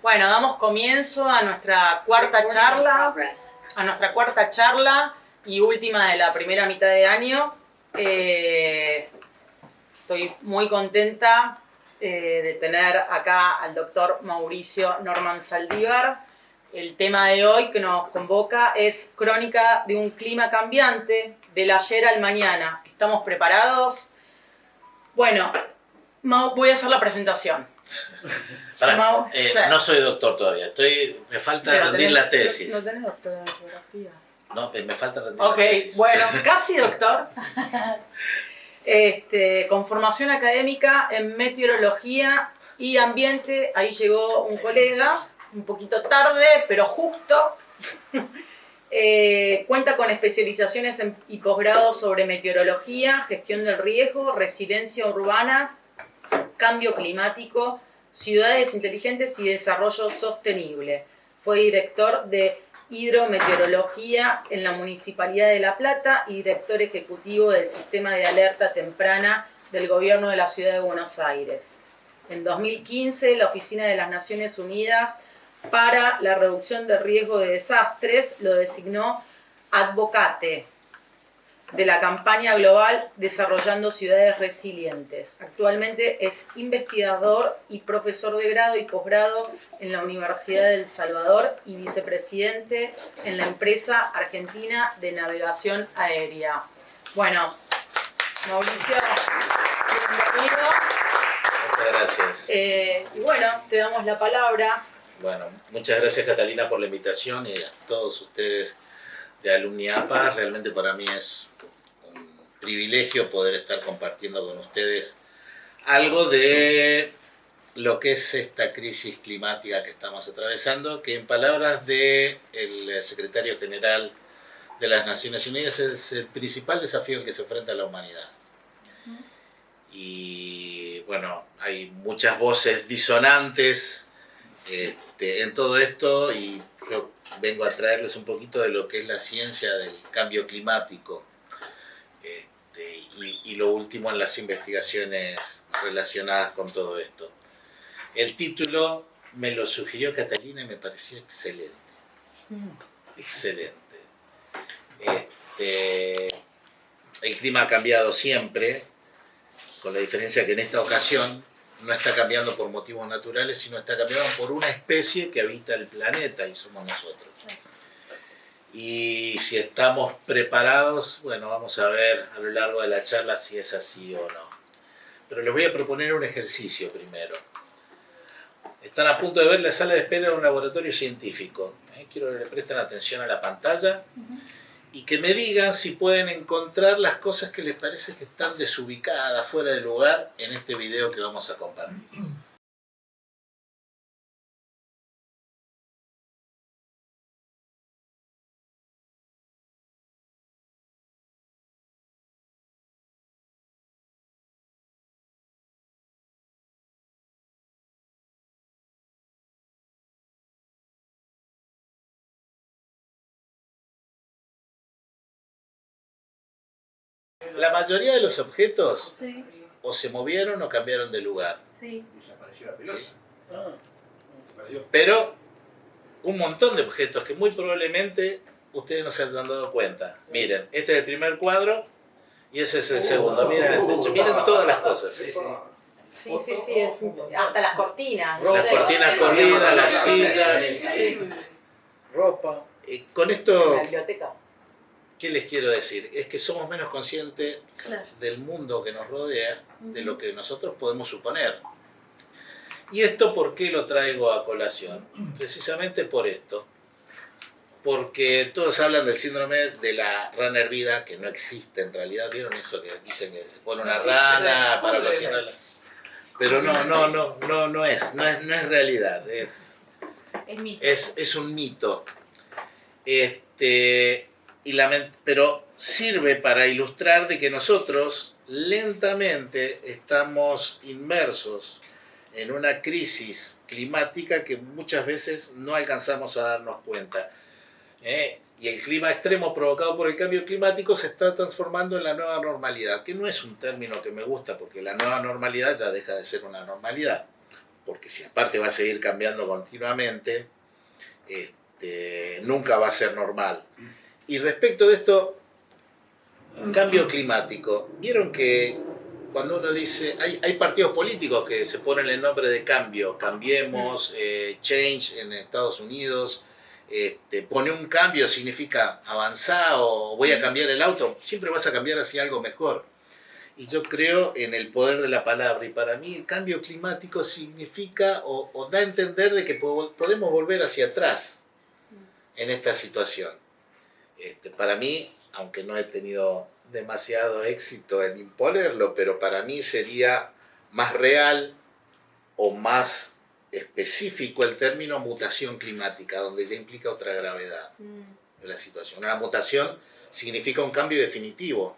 Bueno, damos comienzo a nuestra cuarta charla y última de la primera mitad de año. Estoy muy contenta de tener acá al doctor Mauricio Norman Saldívar. El tema de hoy que nos convoca es Crónica de un clima cambiante, del ayer al mañana. ¿Estamos preparados? Bueno, voy a hacer la presentación. No soy doctor todavía, me falta rendir la tesis. ¿No tenés doctorado en geografía? No, me falta rendir la tesis. Bueno, casi doctor. Con formación académica en meteorología y ambiente. Ahí llegó un colega, un poquito tarde, pero justo. Cuenta con especializaciones y posgrados sobre meteorología, gestión del riesgo, resiliencia urbana, cambio climático, ciudades inteligentes y desarrollo sostenible. Fue director de hidrometeorología en la Municipalidad de La Plata y director ejecutivo del Sistema de Alerta Temprana del Gobierno de la Ciudad de Buenos Aires. En 2015, la Oficina de las Naciones Unidas para la Reducción del Riesgo de Desastres lo designó advocate de la campaña global Desarrollando Ciudades Resilientes. Actualmente es investigador y profesor de grado y posgrado en la Universidad de El Salvador y vicepresidente en la empresa argentina de navegación aérea. Bueno, Mauricio, bienvenido. Muchas gracias. Y bueno, te damos la palabra. Bueno, muchas gracias Catalina por la invitación y a todos ustedes de Alumni APA. Realmente para mí es un privilegio poder estar compartiendo con ustedes algo de lo que es esta crisis climática que estamos atravesando, que en palabras del secretario general de las Naciones Unidas es el principal desafío al que se enfrenta la humanidad. Y bueno, hay muchas voces disonantes en todo esto y yo vengo a traerles un poquito de lo que es la ciencia del cambio climático y lo último en las investigaciones relacionadas con todo esto. El título me lo sugirió Catalina y me pareció excelente. Excelente. El clima ha cambiado siempre, con la diferencia que en esta ocasión no está cambiando por motivos naturales, sino está cambiando por una especie que habita el planeta y somos nosotros. Y si estamos preparados, bueno, vamos a ver a lo largo de la charla si es así o no. Pero les voy a proponer un ejercicio primero. Están a punto de ver la sala de espera de un laboratorio científico. Quiero que le presten atención a la pantalla y que me digan si pueden encontrar las cosas que les parece que están desubicadas, fuera de lugar, en este video que vamos a compartir. La mayoría de los objetos o se movieron o cambiaron de lugar. Desapareció la pelota. Pero un montón de objetos que muy probablemente ustedes no se han dado cuenta. Miren, este es el primer cuadro y ese es el segundo. Miren el techo, miren todas las cosas. Sí, es hasta las cortinas. Las cortinas corridas, las sillas. Ropa. Con esto, La biblioteca. ¿qué les quiero decir? Es que somos menos conscientes del mundo que nos rodea de lo que nosotros podemos suponer. ¿Y esto por qué lo traigo a colación? Precisamente por esto. Porque todos hablan del síndrome de la rana hervida, que no existe en realidad. ¿Vieron eso que dicen que se pone una rana para cocinarla? Pero no es realidad. Es un mito. Pero sirve para ilustrar de que nosotros lentamente estamos inmersos en una crisis climática que muchas veces no alcanzamos a darnos cuenta. Y el clima extremo provocado por el cambio climático se está transformando en la nueva normalidad, que no es un término que me gusta porque la nueva normalidad ya deja de ser una normalidad. porque si aparte va a seguir cambiando continuamente, nunca va a ser normal. Y respecto de esto, cambio climático, vieron que cuando uno dice, hay partidos políticos que se ponen el nombre de cambio, Cambiemos, Change en Estados Unidos, pone un cambio significa avanzar o voy a cambiar el auto, siempre vas a cambiar hacia algo mejor. Y yo creo en el poder de la palabra, y para mí el cambio climático significa o da a entender de que podemos volver hacia atrás en esta situación. Para mí, aunque no he tenido demasiado éxito en imponerlo, pero para mí sería más real o más específico el término mutación climática, donde ya implica otra gravedad de la situación. Una mutación significa un cambio definitivo.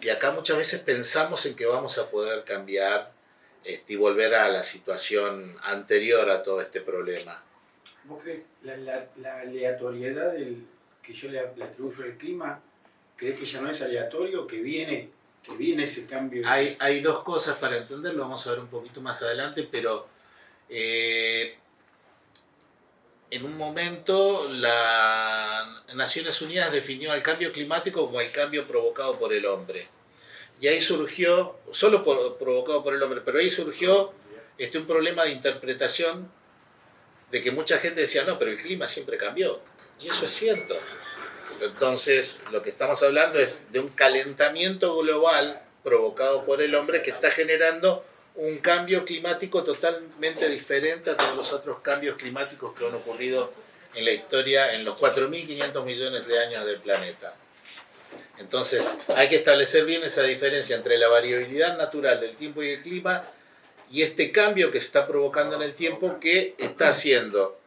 Y acá muchas veces pensamos en que vamos a poder cambiar y volver a la situación anterior a todo este problema. ¿Vos crees la aleatoriedad que yo le atribuyo al clima, crees que ya no es aleatorio, que viene ese cambio? Hay dos cosas para entenderlo, vamos a ver un poquito más adelante, pero en un momento las Naciones Unidas definió al cambio climático como el cambio provocado por el hombre. Y ahí surgió, provocado por el hombre, pero ahí surgió un problema de interpretación de que mucha gente decía, no, pero el clima siempre cambió. Y eso es cierto. Entonces, lo que estamos hablando es de un calentamiento global provocado por el hombre que está generando un cambio climático totalmente diferente a todos los otros cambios climáticos que han ocurrido en la historia en los 4.500 millones de años del planeta. Entonces, hay que establecer bien esa diferencia entre la variabilidad natural del tiempo y el clima y este cambio que se está provocando en el tiempo que está haciendo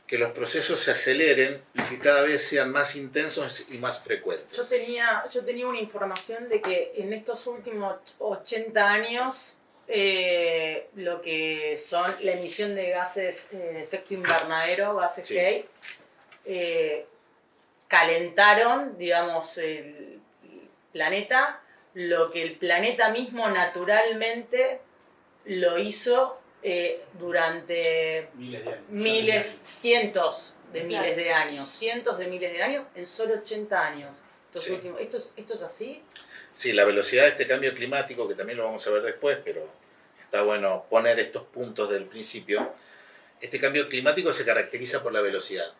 que los procesos se aceleren y que cada vez sean más intensos y más frecuentes. Yo tenía una información de que en estos últimos 80 años lo que son la emisión de gases de efecto invernadero, gases que hay, calentaron, digamos, el planeta, lo que el planeta mismo naturalmente lo hizo durante cientos de miles de años, en solo 80 años. ¿Esto es así? Sí, la velocidad de este cambio climático, que también lo vamos a ver después, pero está bueno poner estos puntos del principio. Este cambio climático se caracteriza por la velocidad.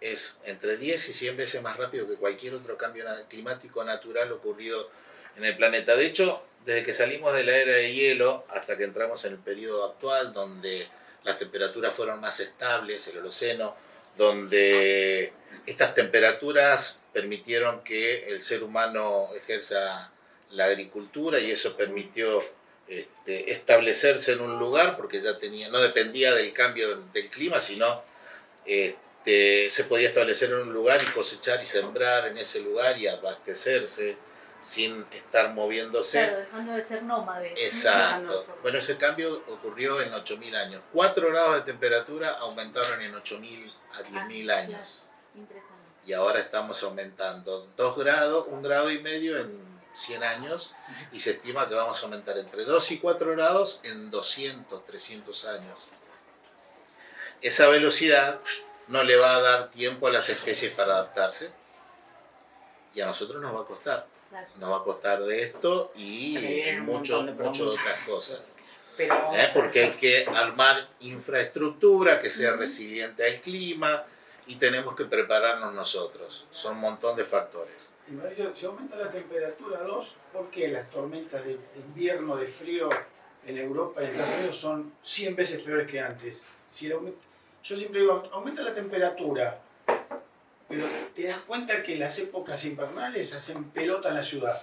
Es entre 10 y 100 veces más rápido que cualquier otro cambio climático natural ocurrido en el planeta. De hecho, desde que salimos de la era de hielo hasta que entramos en el periodo actual, donde las temperaturas fueron más estables, el Holoceno, donde estas temperaturas permitieron que el ser humano ejerza la agricultura y eso permitió establecerse en un lugar porque ya no dependía del cambio del clima, sino se podía establecer en un lugar y cosechar y sembrar en ese lugar y abastecerse sin estar moviéndose. Claro, dejando de ser nómade. Exacto. Bueno, ese cambio ocurrió en 8.000 años. 4 grados de temperatura aumentaron en 8.000 a 10.000 años. Impresionante. Y ahora estamos aumentando 2 grados, 1,5 grados en 100 años y se estima que vamos a aumentar entre 2 y 4 grados en 200, 300 años. Esa velocidad no le va a dar tiempo a las especies para adaptarse y a nosotros nos va a costar. Claro. Nos va a costar de esto y mucho de otras cosas. Porque hay que armar infraestructura que sea resiliente al clima y tenemos que prepararnos nosotros. Son un montón de factores. Y Mauricio, si aumenta la temperatura 2, ¿por qué las tormentas de invierno, de frío en Europa y en Estados Unidos son 100 veces peores que antes? Yo siempre digo, aumenta la temperatura, pero te das cuenta que las épocas invernales hacen pelota en la ciudad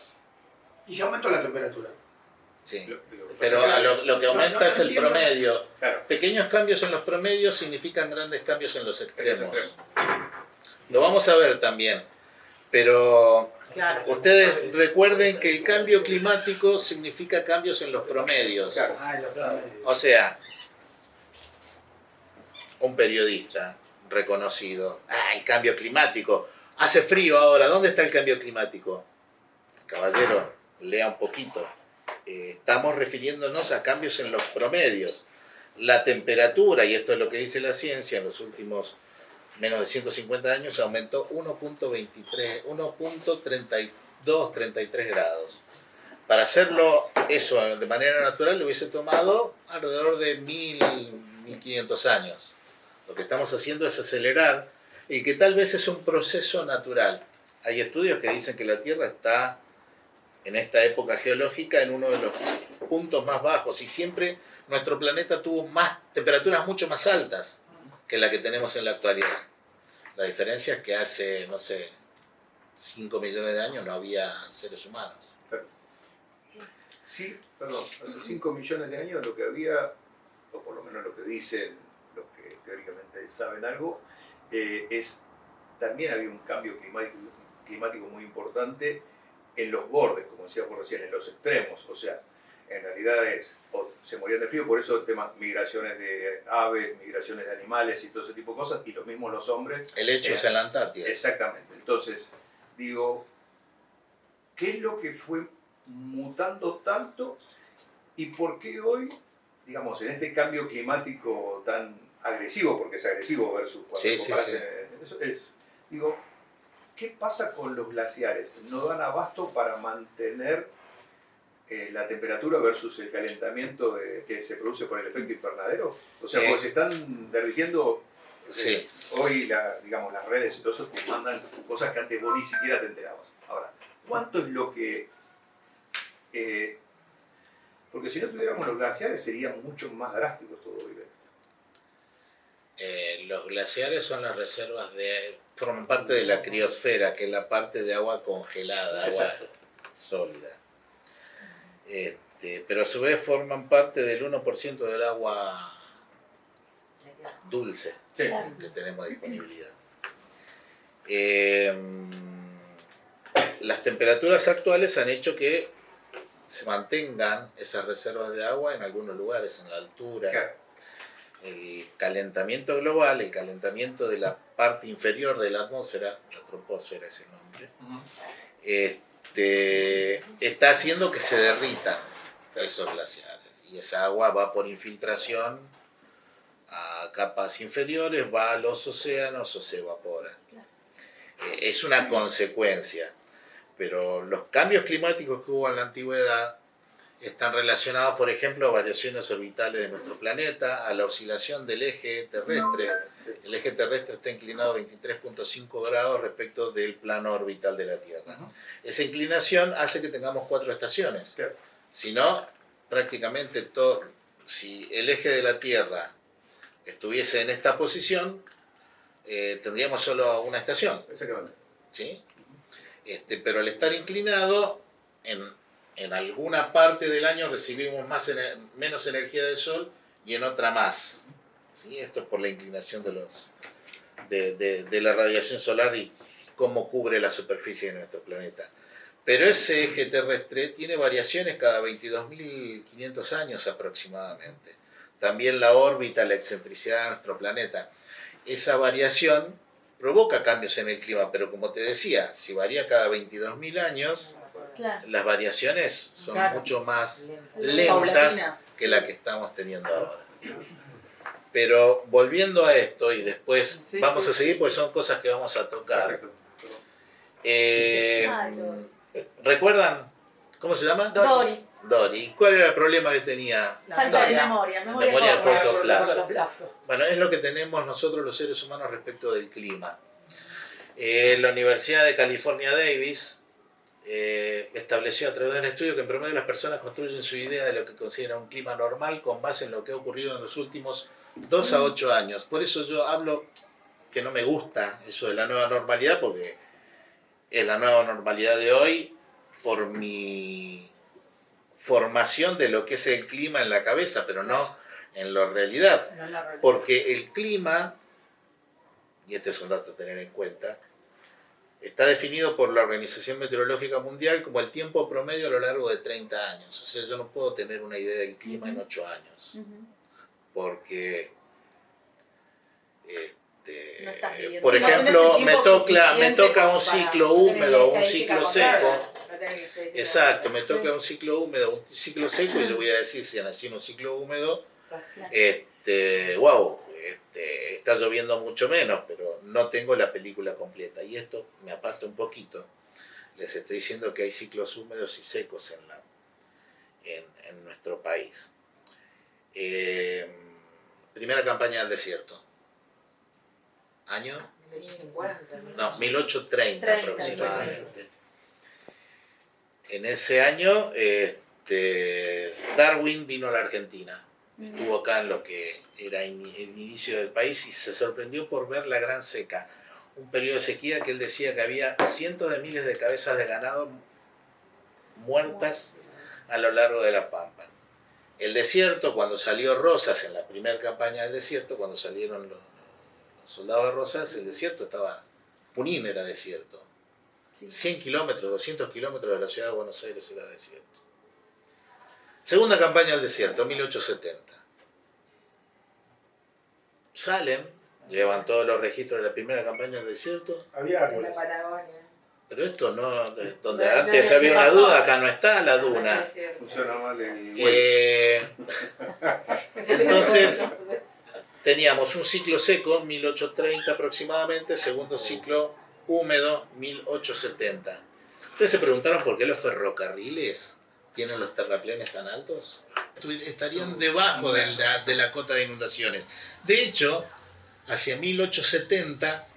y se aumenta la temperatura. Sí, pero lo que aumenta es el promedio. Claro. Pequeños cambios en los promedios significan grandes cambios en los extremos. Lo vamos a ver también, pero Claro. ustedes recuerden que el cambio climático significa cambios en los promedios. O sea, un periodista reconocido, el cambio climático, hace frío ahora, ¿dónde está el cambio climático? Caballero, lea un poquito. Estamos refiriéndonos a cambios en los promedios. la temperatura, y esto es lo que dice la ciencia, en los últimos menos de 150 años aumentó 1.32, 33 grados. Para hacerlo eso de manera natural le hubiese tomado alrededor de 1500 años. Lo que estamos haciendo es acelerar, y que tal vez es un proceso natural. Hay estudios que dicen que la Tierra está en esta época geológica en uno de los puntos más bajos, y siempre nuestro planeta tuvo temperaturas mucho más altas que la que tenemos en la actualidad. La diferencia es que hace, no sé, 5 millones de años no había seres humanos. Sí, perdón, hace 5 millones de años lo que había, o por lo menos lo que dicen los que teóricamente saben algo, también había un cambio climático muy importante en los bordes, como decía por recién, en los extremos. O sea, en realidad se morían de frío, por eso el tema migraciones de aves, migraciones de animales y todo ese tipo de cosas, y los mismos los hombres. El hecho es en la Antártida. Exactamente. Entonces, digo, ¿qué es lo que fue mutando tanto y por qué hoy, digamos, en este cambio climático tan agresivo, porque es agresivo versus cuando comparas eso, digo, ¿qué pasa con los glaciares? ¿No dan abasto para mantener la temperatura versus el calentamiento que se produce por el efecto invernadero? O sea, porque se están derritiendo. Sí. Hoy, digamos, las redes y todo eso te mandan cosas que antes vos ni siquiera te enterabas. Ahora, ¿cuánto es lo que...? Porque si no tuviéramos los glaciares sería mucho más drástico todo hoy. Los glaciares son las reservas forman parte de la criosfera, que es la parte de agua congelada, agua sólida. Pero a su vez forman parte del 1% del agua dulce que tenemos a disponibilidad. Las temperaturas actuales han hecho que se mantengan esas reservas de agua en algunos lugares, en la altura. Claro. El calentamiento global, el calentamiento de la parte inferior de la atmósfera, la troposfera es el nombre, está haciendo que se derritan esos glaciares. Y esa agua va por infiltración a capas inferiores, va a los océanos o se evapora. Es una consecuencia. Pero los cambios climáticos que hubo en la antigüedad están relacionados, por ejemplo, a variaciones orbitales de nuestro planeta, a la oscilación del eje terrestre. El eje terrestre está inclinado 23.5 grados respecto del plano orbital de la Tierra. Esa inclinación hace que tengamos 4 estaciones. Si no, prácticamente si el eje de la Tierra estuviese en esta posición, tendríamos solo una estación. Exactamente. ¿Sí? Pero al estar inclinado, en alguna parte del año recibimos menos energía del Sol y en otra más. ¿Sí? Esto es por la inclinación de la radiación solar y cómo cubre la superficie de nuestro planeta. Pero ese eje terrestre tiene variaciones cada 22.500 años aproximadamente. También la órbita, la excentricidad de nuestro planeta. Esa variación provoca cambios en el clima, pero como te decía, si varía cada 22.000 años, las variaciones son mucho más lentas que la que estamos teniendo ahora. Pero volviendo a esto, y después vamos a seguir, porque son cosas que vamos a tocar. ¿Recuerdan? ¿Cómo se llama? Dory. ¿Cuál era el problema que tenía? Falta de memoria a corto plazo. Bueno, es lo que tenemos nosotros los seres humanos respecto del clima. La Universidad de California Davis estableció a través de un estudio que en promedio las personas construyen su idea de lo que consideran un clima normal con base en lo que ha ocurrido en los últimos 2 a 8 años. Por eso yo hablo que no me gusta eso de la nueva normalidad, porque es la nueva normalidad de hoy por mi formación de lo que es el clima en la cabeza, pero no en la realidad. Porque el clima, y este es un dato a tener en cuenta, está definido por la Organización Meteorológica Mundial como el tiempo promedio a lo largo de 30 años. O sea, yo no puedo tener una idea del clima en 8 años. Porque, por ejemplo, me toca un ciclo húmedo, un ciclo seco. Exacto, me toca un ciclo húmedo, un ciclo seco, y yo voy a decir, si nací en un ciclo húmedo, wow, está lloviendo mucho menos, pero no tengo la película completa. Y esto me aparta un poquito. Les estoy diciendo que hay ciclos húmedos y secos en nuestro país. Primera campaña del desierto. ¿Año? 1850. No, 1830 aproximadamente. En ese año Darwin vino a la Argentina. Estuvo acá en lo que era el inicio del país y se sorprendió por ver la gran seca. Un periodo de sequía que él decía que había cientos de miles de cabezas de ganado muertas a lo largo de la pampa. El desierto, cuando salió Rosas en la primera campaña del desierto, cuando salieron los soldados de Rosas, el desierto estaba, Junín era desierto. 100 kilómetros, 200 kilómetros de la ciudad de Buenos Aires era desierto. Segunda campaña del desierto, 1870. Salen, llevan todos los registros de la primera campaña del desierto. Había En la árboles. Patagonia. Pero esto no, donde No, antes no, había se una pasó. duda, acá no está la duna. Es cierto. Funciona mal el Waze. Entonces, teníamos un ciclo seco, 1830 aproximadamente, segundo ciclo húmedo, 1870. ¿Ustedes se preguntaron por qué los ferrocarriles tienen los terraplenes tan altos? Estarían debajo de la cota de inundaciones. De hecho, hacia 1870,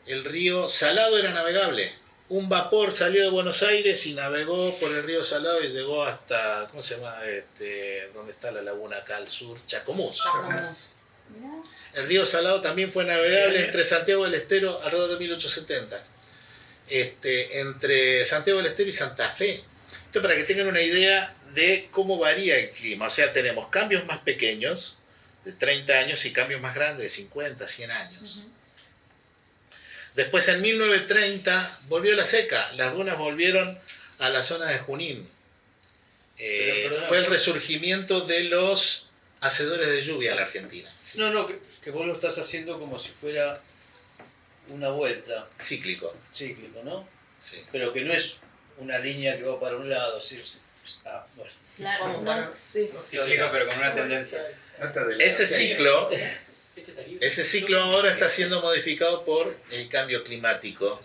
el río Salado era navegable. Un vapor salió de Buenos Aires y navegó por el río Salado y llegó hasta, ¿cómo se llama? ¿Dónde está la laguna acá al sur? Chacomús. El río Salado también fue navegable entre Santiago del Estero alrededor de 1870. Entre Santiago del Estero y Santa Fe. Esto para que tengan una idea de cómo varía el clima. O sea, tenemos cambios más pequeños, de 30 años, y cambios más grandes, de 50, 100 años. Después, en 1930, volvió la seca. Las dunas volvieron a la zona de Junín. Fue el resurgimiento de los hacedores de lluvia en la Argentina. Sí. No, que vos lo estás haciendo como si fuera una vuelta Cíclico. cíclico, ¿no? Sí. Pero que no es una línea que va para un lado. Bueno. Claro, no, sí. Cíclico, pero con una tendencia. Ese ciclo ahora está siendo modificado por el cambio climático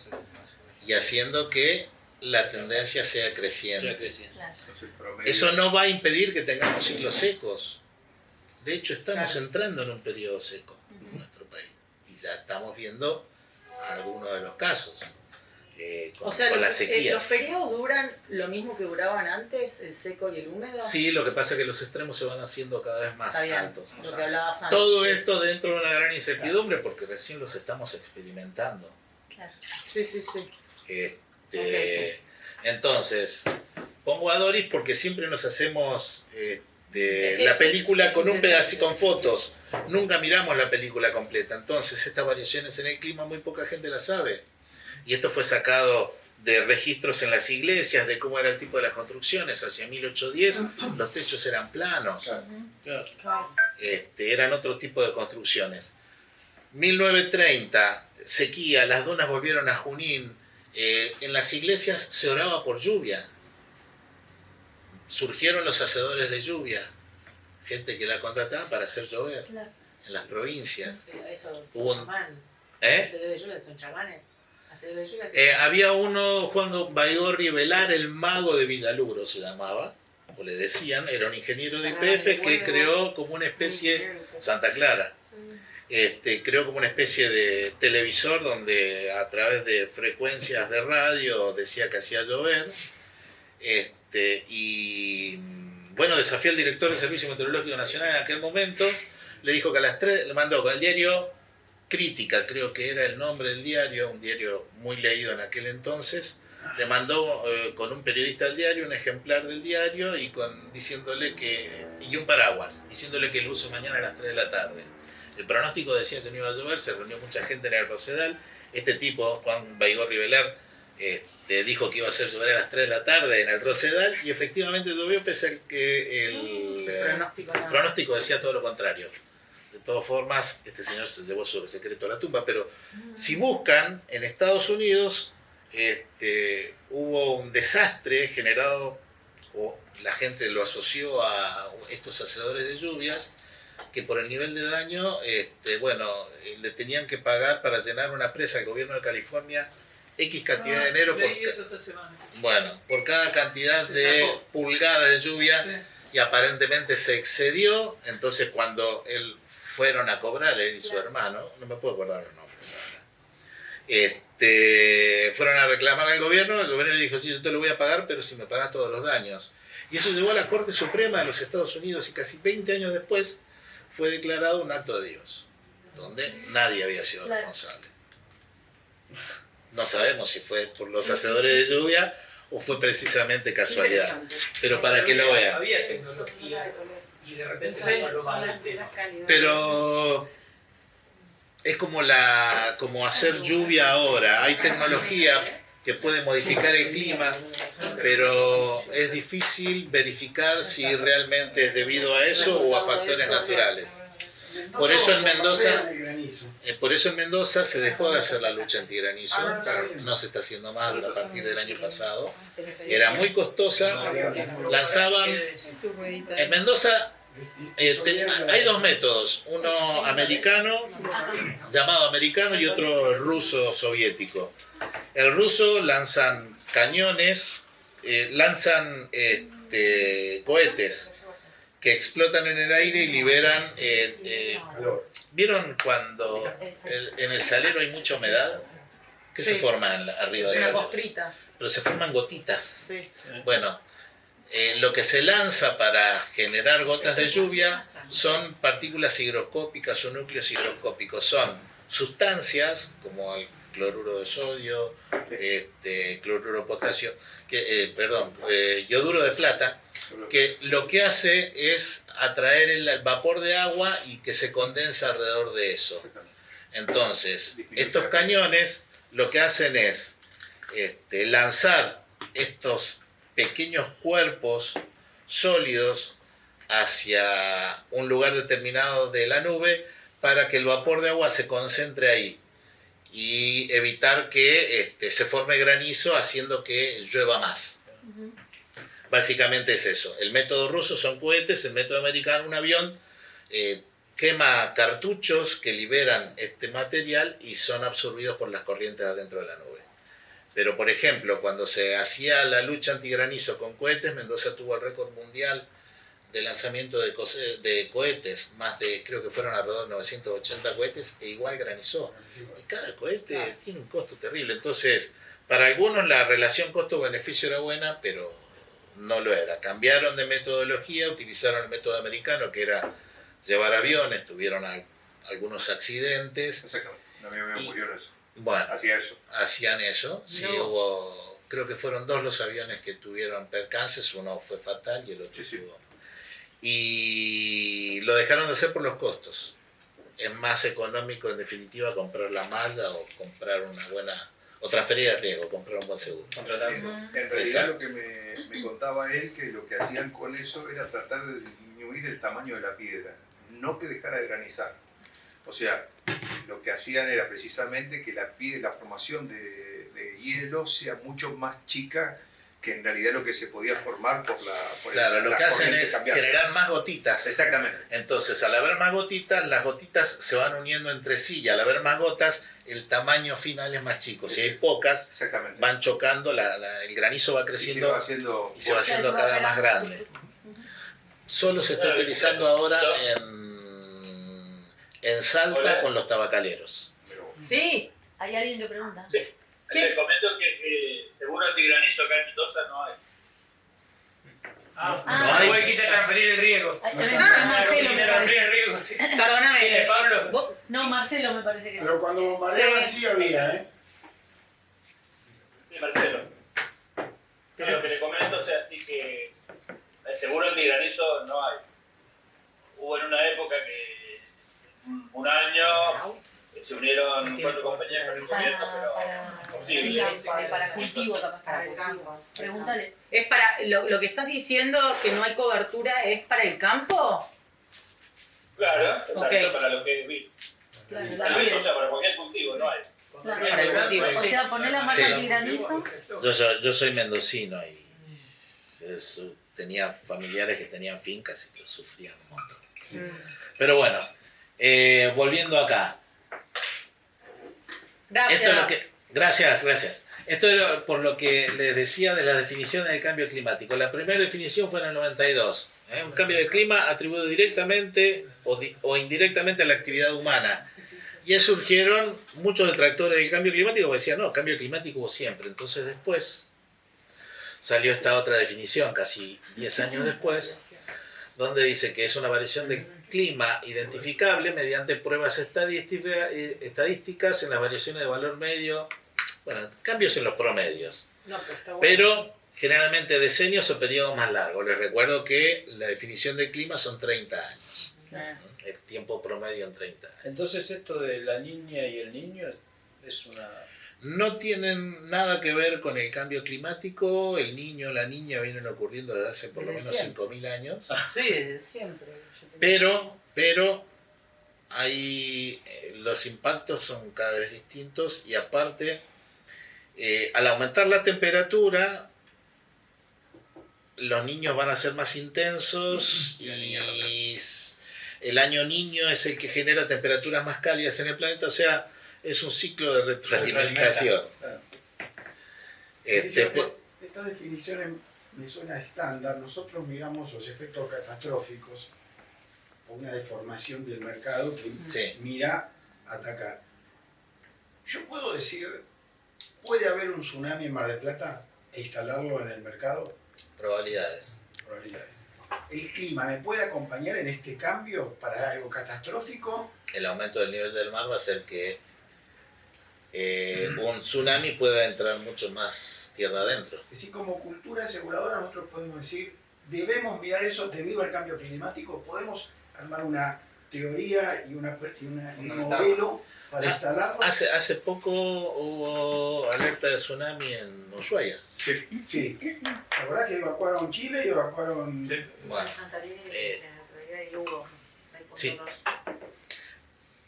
y haciendo que la tendencia sea creciente. Eso no va a impedir que tengamos ciclos secos. De hecho, estamos entrando en un periodo seco en nuestro país y ya estamos viendo algunos de los casos con las sequías. ¿Los periodos duran lo mismo que duraban antes, el seco y el húmedo? Sí, lo que pasa es que los extremos se van haciendo cada vez más Está bien, altos. lo que hablabas antes. Todo esto dentro de una gran incertidumbre porque recién los estamos experimentando. Claro. Sí, sí, sí. Entonces, pongo a Doris porque siempre nos hacemos la película con un pedacito, con fotos. Nunca miramos la película completa. Entonces, estas variaciones en el clima muy poca gente las sabe. Y esto fue sacado de registros en las iglesias, de cómo era el tipo de las construcciones. Hacia 1810 los techos eran planos. Claro. Eran otro tipo de construcciones. 1930, sequía, las dunas volvieron a Junín. En las iglesias se oraba por lluvia. Surgieron los hacedores de lluvia, gente que la contrataba para hacer llover en las provincias. Eso, Hubo un- chamán. ¿Eh? Hacedores de lluvia, son chamanes. Hacedores de lluvia. Había uno, Juan Baigorri Velar, el mago de Villaluro se llamaba, o le decían, era un ingeniero de IPF que creó como una especie, Santa Clara, creó como una especie de televisor donde a través de frecuencias de radio decía que hacía llover, y bueno, desafió al director del Servicio Meteorológico Nacional en aquel momento, le dijo que a las 3, le mandó con el diario Crítica, creo que era el nombre del diario, un diario muy leído en aquel entonces, le mandó con un periodista del diario un ejemplar del diario y diciéndole y un paraguas, diciéndole que lo use mañana a las 3 de la tarde. El pronóstico decía que no iba a llover, se reunió mucha gente en el Rosedal. Este tipo, Juan Baigorri Velar, dijo que iba a hacer llover a las 3 de la tarde en el Rosedal y efectivamente llovió pese a que el pronóstico decía todo lo contrario. De todas formas, este señor se llevó su secreto a la tumba, pero si buscan, en Estados Unidos hubo un desastre generado, o la gente lo asoció a estos hacedores de lluvias, que por el nivel de daño, le tenían que pagar para llenar una presa al gobierno de California X cantidad de dinero por cada cantidad de pulgada de lluvia, y aparentemente se excedió. Entonces cuando fueron a cobrar, él y su hermano, no me puedo acordar los nombres ahora, fueron a reclamar al gobierno, el gobierno le dijo, sí, yo te lo voy a pagar, pero si me pagas todos los daños. Y eso llevó a la Corte Suprema de los Estados Unidos, y casi 20 años después fue declarado un acto de Dios, donde nadie había sido responsable. No sabemos si fue por los hacedores de lluvia o fue precisamente casualidad, pero para que lo vean. Había tecnología y de repente se salvó mal. Pero es como hacer lluvia ahora. Hay tecnología que puede modificar el clima, pero es difícil verificar si realmente es debido a eso o a factores naturales. Por eso en Mendoza se dejó de hacer la lucha antigranizo, no se está haciendo más a partir del año pasado. Era muy costosa, lanzaban... En Mendoza hay dos métodos, uno llamado americano, y otro ruso soviético. El ruso lanzan cañones, lanzan cohetes que explotan en el aire y liberan... ¿Vieron cuando en el salero hay mucha humedad? ¿Qué se forma arriba del salero? Costrita. Pero se forman gotitas. Sí. Bueno, lo que se lanza para generar gotas de lluvia son partículas higroscópicas o núcleos higroscópicos. Son sustancias como el cloruro de sodio, cloruro de potasio, yoduro de plata, que lo que hace es atraer el vapor de agua y que se condensa alrededor de eso. Entonces, estos cañones lo que hacen es lanzar estos pequeños cuerpos sólidos hacia un lugar determinado de la nube para que el vapor de agua se concentre ahí y evitar que se forme granizo, haciendo que llueva más. Básicamente es eso. El método ruso son cohetes, el método americano un avión, quema cartuchos que liberan este material y son absorbidos por las corrientes adentro de la nube. Pero, por ejemplo, cuando se hacía la lucha antigranizo con cohetes, Mendoza tuvo el récord mundial de lanzamiento de cohetes, creo que fueron alrededor de 980 cohetes, e igual granizó. Y cada cohete tiene un costo terrible. Entonces, para algunos la relación costo-beneficio era buena, pero no lo era. Cambiaron de metodología, utilizaron el método americano, que era llevar aviones, tuvieron algunos accidentes. Exactamente, no me murió eso. Bueno, hacían eso. Sí, creo que fueron 2 los aviones que tuvieron percances, uno fue fatal y el otro tuvo. Y lo dejaron de hacer por los costos. Es más económico, en definitiva, comprar la malla o comprar una buena... o transferir el riesgo, comprar un buen seguro. En realidad lo que me contaba él, que lo que hacían con eso era tratar de disminuir el tamaño de la piedra, no que dejara de granizar. O sea, lo que hacían era precisamente que la formación de hielo sea mucho más chica que en realidad lo que se podía formar por lo que hacen es generar más gotitas. Exactamente. Entonces, al haber más gotitas, las gotitas se van uniendo entre sí, y al haber más gotas, el tamaño final es más chico. Si hay pocas, van chocando, el granizo va creciendo y se va haciendo cada vez más grande. Solo se está utilizando ahora en Salta con los tabacaleros. Sí. ¿Hay alguien que pregunta? Te comento que seguro antigranizo acá en Mendoza no hay. No hay. Vos dijiste transferir el riego. Marcelo me parece. Perdóname. ¿Quién es, Pablo? No, Marcelo me parece que Pero cuando bombardeaban sí había, Sí, Marcelo. Lo que le comento, o sea, sí que seguro antigranizo no hay. Hubo en una época que un año se unieron 4 compañías con el gobierno, pero para cultivo, capaz, para el campo. Pregúntale. Es para lo que estás diciendo, que no hay cobertura, ¿es para el campo? Claro, Okay. para lo que vi. Claro, O sea, para cualquier cultivo no hay. claro. Para el cultivo, O sí. sea, poner la marca antigranizo. Yo soy mendocino y tenía familiares que tenían fincas y lo sufrían un montón. Pero bueno, volviendo acá. Gracias. Esto es lo que, gracias. Esto es por lo que les decía de las definiciones del cambio climático. La primera definición fue en el 92. Un cambio de clima atribuido directamente o indirectamente a la actividad humana. Y surgieron muchos detractores del cambio climático que decían, no, cambio climático hubo siempre. Entonces después salió esta otra definición, casi 10 años después, donde dice que es una variación del clima identificable mediante pruebas estadísticas en las variaciones de valor medio, bueno, cambios en los promedios. No, pero está bueno. Pero generalmente decenios o periodos más largos. Les recuerdo que la definición de clima son 30 años. El tiempo promedio en 30 años. Entonces esto de la niña y el niño es una... No tienen nada que ver con el cambio climático. El niño o la niña vienen ocurriendo desde hace por lo menos 5.000 años. Sí, desde siempre. Pero hay, los impactos son cada vez distintos y aparte, al aumentar la temperatura, los niños van a ser más intensos y el año niño es el que genera temperaturas más cálidas en el planeta, o sea, es un ciclo de retroalimentación. Esta definición me suena estándar. Nosotros miramos los efectos catastróficos o una deformación del mercado que mira atacar. Yo puedo decir, ¿puede haber un tsunami en Mar del Plata e instalarlo en el mercado? Probabilidades. ¿El clima me puede acompañar en este cambio para algo catastrófico? El aumento del nivel del mar va a hacer que un tsunami pueda entrar mucho más tierra adentro. Es decir, como cultura aseguradora nosotros podemos decir, debemos mirar eso debido al cambio climático, podemos armar una teoría y un modelo para instalarlo. Hace poco hubo alerta de tsunami en Ushuaia. Sí. La verdad que evacuaron Chile y evacuaron... Bueno, sí.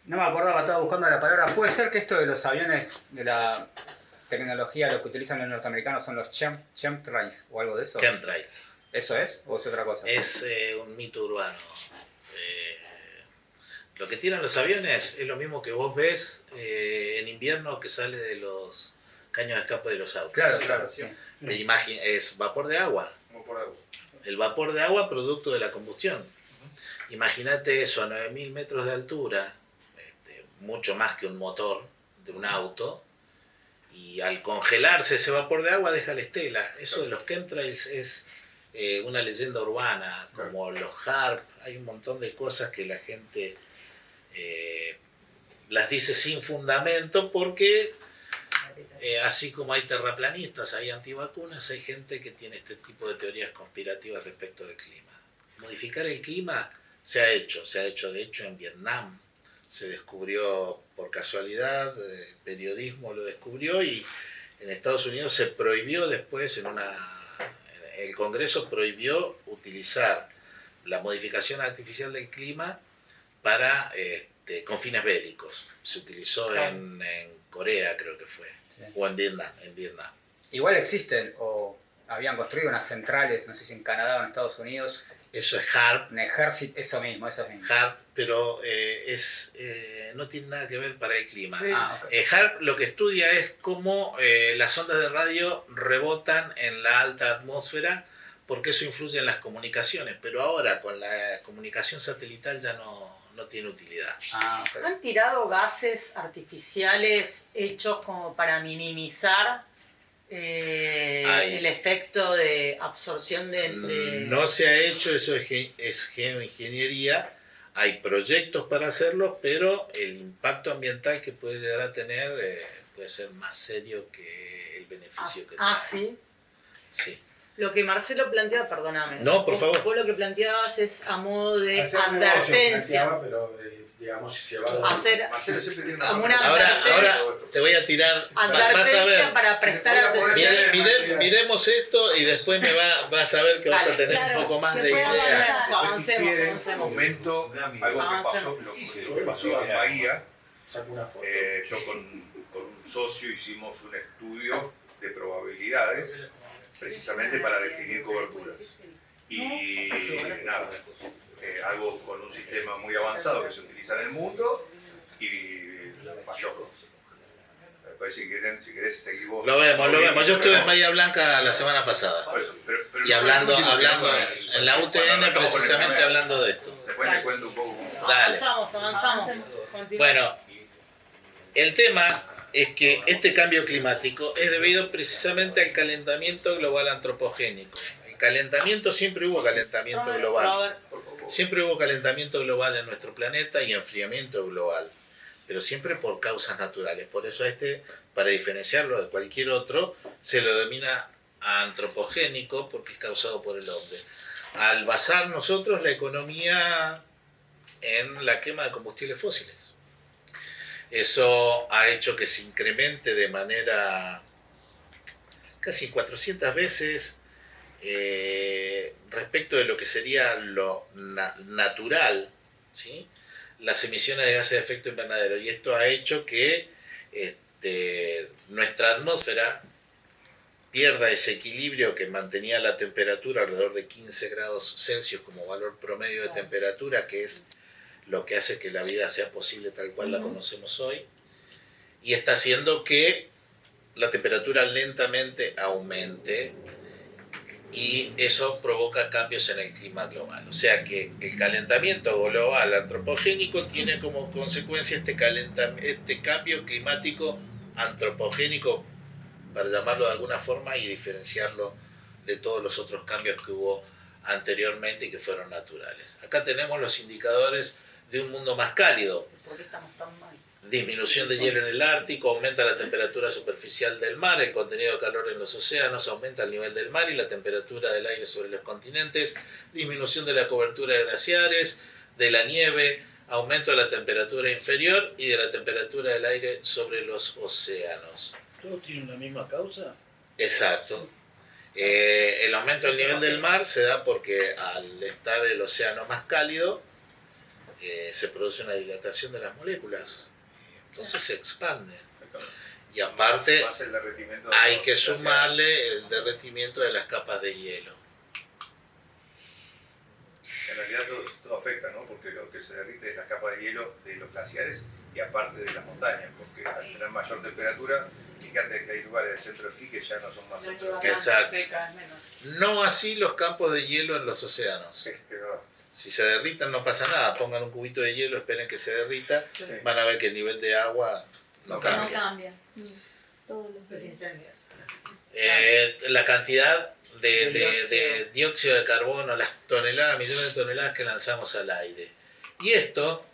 No me acordaba, estaba buscando la palabra. ¿Puede ser que esto de los aviones, de la tecnología, lo que utilizan los norteamericanos son los chemtrails o algo de eso? Chemtrails. ¿Eso es o es otra cosa? Es un mito urbano. Lo que tiran los aviones es lo mismo que vos ves en invierno que sale de los caños de escape de los autos. Claro, sí. Es vapor de agua. El vapor de agua producto de la combustión. Imagínate eso a 9.000 metros de altura, mucho más que un motor de un auto, y al congelarse ese vapor de agua deja la estela. Eso de los chemtrails es una leyenda urbana, como los HARP. Hay un montón de cosas que la gente las dice sin fundamento porque así como hay terraplanistas, hay antivacunas, hay gente que tiene este tipo de teorías conspirativas respecto del clima. Modificar el clima se ha hecho de hecho en Vietnam, se descubrió por casualidad, el periodismo lo descubrió y en Estados Unidos se prohibió después, el Congreso prohibió utilizar la modificación artificial del clima para con fines bélicos. Se utilizó en Corea, creo que fue, o en Vietnam. Igual existen, o habían construido unas centrales, no sé si en Canadá o en Estados Unidos. Eso es HARP. Un ejército, eso mismo. HARP, pero no tiene nada que ver para el clima. Sí. HARP lo que estudia es cómo las ondas de radio rebotan en la alta atmósfera, porque eso influye en las comunicaciones, pero ahora con la comunicación satelital ya no tiene utilidad. ¿Han tirado gases artificiales hechos como para minimizar el efecto de absorción de... No se ha hecho, eso es geoingeniería. Hay proyectos para hacerlo, pero el impacto ambiental que puede llegar a tener puede ser más serio que el beneficio que trae. ¿Sí? Sí. Lo que Marcelo planteaba, perdóname. No, por favor. Vos lo que planteabas es a modo de hacer advertencia. Pero digamos, hacer como una ahora te voy a tirar. Advertencia para prestar atención. Miremos esto y después vas a ver que vas a tener un poco más de ideas. Avancemos. Comento algo que pasó en Bahía. Yo con un socio hicimos un estudio de probabilidades precisamente para definir coberturas. y nada, algo con un sistema muy avanzado que se utiliza en el mundo y falló. Después si querés seguir vos. Lo vemos. Yo estuve en Bahía Blanca la semana pasada. Por eso, pero Y hablando en la UTN precisamente hablando de esto. Después te cuento un poco. Dale. Avanzamos. Continúa. Bueno, el tema es que este cambio climático es debido precisamente al calentamiento global antropogénico. El calentamiento, siempre hubo calentamiento global. Siempre hubo calentamiento global en nuestro planeta y enfriamiento global, pero siempre por causas naturales. Por eso para diferenciarlo de cualquier otro, se lo denomina antropogénico porque es causado por el hombre. Al basar nosotros la economía en la quema de combustibles fósiles. Eso ha hecho que se incremente de manera casi 400 veces respecto de lo que sería lo natural, ¿sí? Las emisiones de gases de efecto invernadero. Y esto ha hecho que nuestra atmósfera pierda ese equilibrio que mantenía la temperatura alrededor de 15 grados Celsius como valor promedio de temperatura, que es lo que hace que la vida sea posible tal cual la conocemos hoy, y está haciendo que la temperatura lentamente aumente y eso provoca cambios en el clima global. O sea que el calentamiento global antropogénico tiene como consecuencia este cambio climático antropogénico, para llamarlo de alguna forma y diferenciarlo de todos los otros cambios que hubo anteriormente y que fueron naturales. Acá tenemos los indicadores de un mundo más cálido. ¿Por qué estamos tan mal? Disminución de hielo en el Ártico, aumenta la temperatura superficial del mar, el contenido de calor en los océanos, aumenta el nivel del mar y la temperatura del aire sobre los continentes, disminución de la cobertura de glaciares, de la nieve, aumento de la temperatura inferior y de la temperatura del aire sobre los océanos. ¿Todos tienen la misma causa? Exacto. El aumento del nivel del mar se da porque al estar el océano más cálido, se produce una dilatación de las moléculas. Entonces se expande. Y aparte hay que sumarle el derretimiento de las capas de hielo. En realidad todo afecta, ¿no? Porque lo que se derrite es la capa de hielo de los glaciares y aparte de las montañas, porque al tener mayor temperatura, fíjate que hay lugares del centro de esquí que ya no son más centro de esquí. Exacto. No así los campos de hielo en los océanos. Si se derritan no pasa nada, pongan un cubito de hielo, esperen que se derrita, van a ver que el nivel de agua no cambia. No cambia. Todos los días. La cantidad de dióxido de carbono, las toneladas, millones de toneladas que lanzamos al aire. Y esto,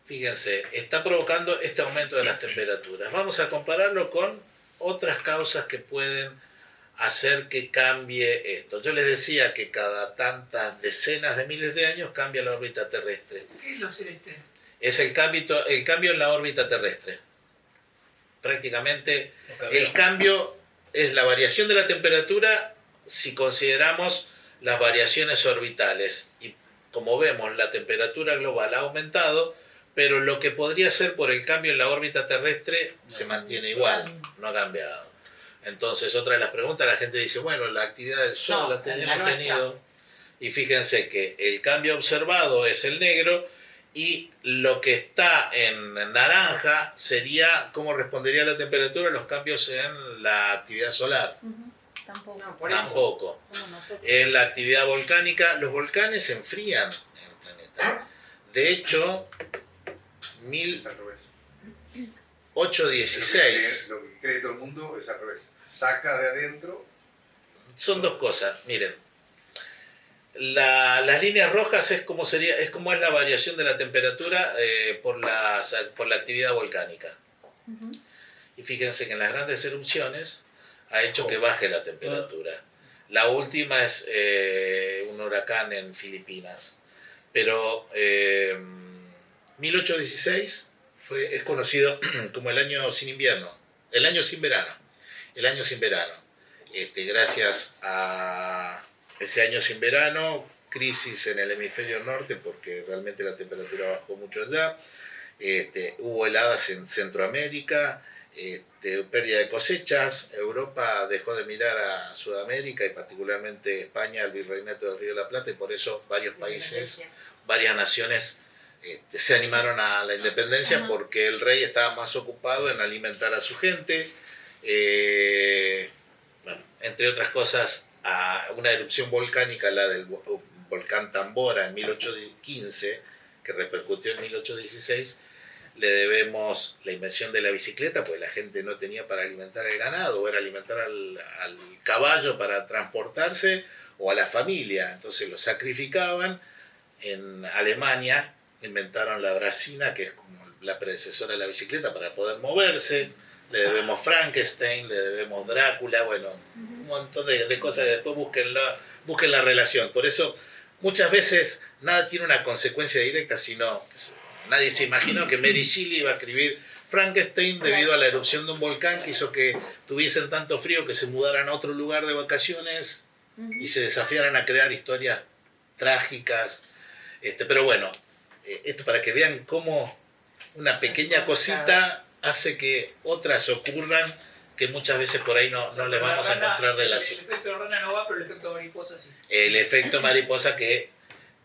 fíjense, está provocando este aumento de las temperaturas. Vamos a compararlo con otras causas que pueden hacer que cambie esto. Yo les decía que cada tantas decenas de miles de años cambia la órbita terrestre. ¿Qué es lo celeste? Es el cambio en la órbita terrestre. Prácticamente el cambio es la variación de la temperatura si consideramos las variaciones orbitales. Y como vemos, la temperatura global ha aumentado, pero lo que podría ser por el cambio en la órbita terrestre se mantiene igual, no ha cambiado. Entonces, otra de las preguntas, la gente dice, bueno, la actividad del Sol la tenemos tenido. Y fíjense que el cambio observado es el negro y lo que está en naranja sería cómo respondería la temperatura a los cambios en la actividad solar. Tampoco. No, por Tampoco. En la actividad volcánica, los volcanes se enfrían en el planeta. De hecho, 1816. Lo que cree todo el mundo es al revés. Saca de adentro. Son dos cosas, miren. Las líneas rojas es como es la variación de la temperatura por la actividad volcánica. Y fíjense que en las grandes erupciones ha hecho que baje la temperatura. La última es un huracán en Filipinas. Pero 1816 es conocido como el año sin invierno, el año sin verano. Gracias a ese año sin verano, crisis en el hemisferio norte porque realmente la temperatura bajó mucho allá, hubo heladas en Centroamérica, pérdida de cosechas. Europa dejó de mirar a Sudamérica y particularmente España, al virreinato del Río de la Plata, y por eso varios países, varias naciones se animaron a la independencia porque el rey estaba más ocupado en alimentar a su gente. Bueno, entre otras cosas, a una erupción volcánica, la del volcán Tambora en 1815, que repercutió en 1816, le debemos la invención de la bicicleta, porque la gente no tenía para alimentar al ganado, o era alimentar al caballo para transportarse, o a la familia, entonces lo sacrificaban. En Alemania inventaron la dracina, que es como la predecesora de la bicicleta, para poder moverse. Le debemos Frankenstein, le debemos Drácula, bueno, un montón de cosas que después busquen la relación. Por eso muchas veces nada tiene una consecuencia directa, sino nadie se imaginó que Mary Shelley iba a escribir Frankenstein debido a la erupción de un volcán que hizo que tuviesen tanto frío que se mudaran a otro lugar de vacaciones y se desafiaran a crear historias trágicas. Pero bueno, esto para que vean cómo una pequeña cosita hace que otras ocurran que muchas veces por ahí no les vamos a encontrar relación. El efecto de rana no va, pero el efecto mariposa sí. El efecto mariposa que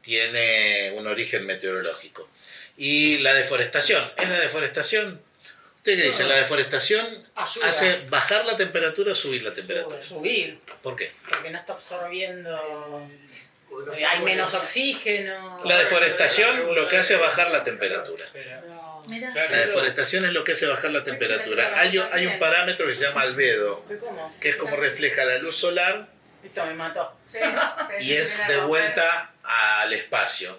tiene un origen meteorológico. Y la deforestación. ¿Es la deforestación? ¿Usted qué dice? ¿La deforestación hace bajar la temperatura o subir la temperatura? Subir. ¿Por qué? Porque no está absorbiendo... Hay menos oxígeno. La deforestación lo que hace es bajar la temperatura. Mira. La deforestación es lo que hace bajar la temperatura. Hay un parámetro que se llama albedo, que es como refleja la luz solar Esto me mató. y es de vuelta al espacio.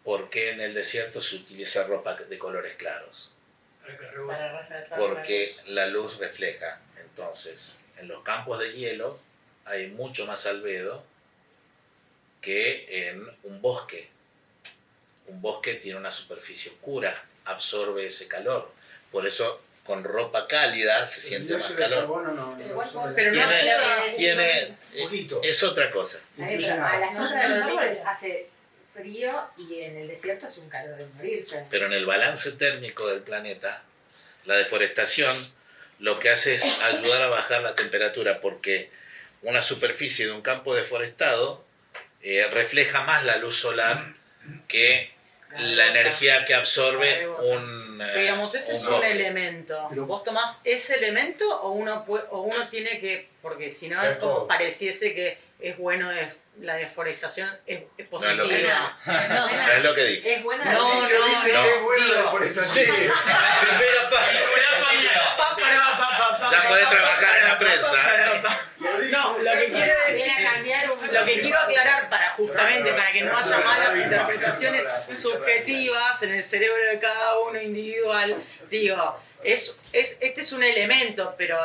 ¿Por qué en el desierto se utiliza ropa de colores claros? Porque la luz refleja. Entonces, en los campos de hielo hay mucho más albedo que en un bosque. Un bosque tiene una superficie oscura, absorbe ese calor. Por eso con ropa cálida se siente más calor. Pero no es otra cosa. A la sombra de los árboles hace frío y en el desierto hace un calor de morirse. Pero en el balance térmico del planeta, la deforestación lo que hace es ayudar a bajar la temperatura, porque una superficie de un campo deforestado refleja más la luz solar que la energía que absorbe un digamos, ese es un elemento. ¿Vos tomás ese elemento o uno tiene que, porque si no es como pareciese que es bueno la deforestación, es positiva? No es lo que dije. Es bueno dice que es buena la deforestación. Ya podés trabajar en la prensa. No, lo que quiero decir, lo que quiero aclarar para que no haya malas interpretaciones subjetivas en el cerebro de cada uno individual, digo, este es un elemento, pero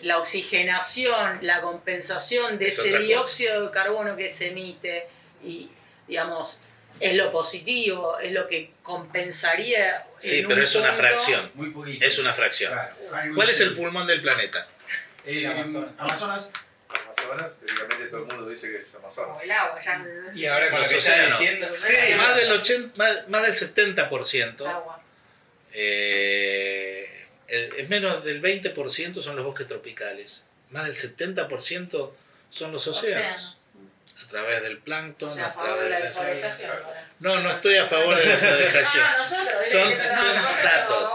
la oxigenación, la compensación de ese dióxido de carbono que se emite, y digamos, es lo positivo, es lo que compensaría. Sí, pero es una fracción. Muy poquito. Es una fracción. Claro. ¿Cuál es el pulmón del planeta? Amazonas. Amazonas, teóricamente todo el mundo dice que es Amazonas. el agua ya. Y ahora con lo Los que está océanos. diciendo. Más del 70%. Agua. Menos del 20% son los bosques tropicales. Más del 70% son los océanos. A través del plancton, a través de la deforestación. No estoy a favor de la deforestación. Son datos.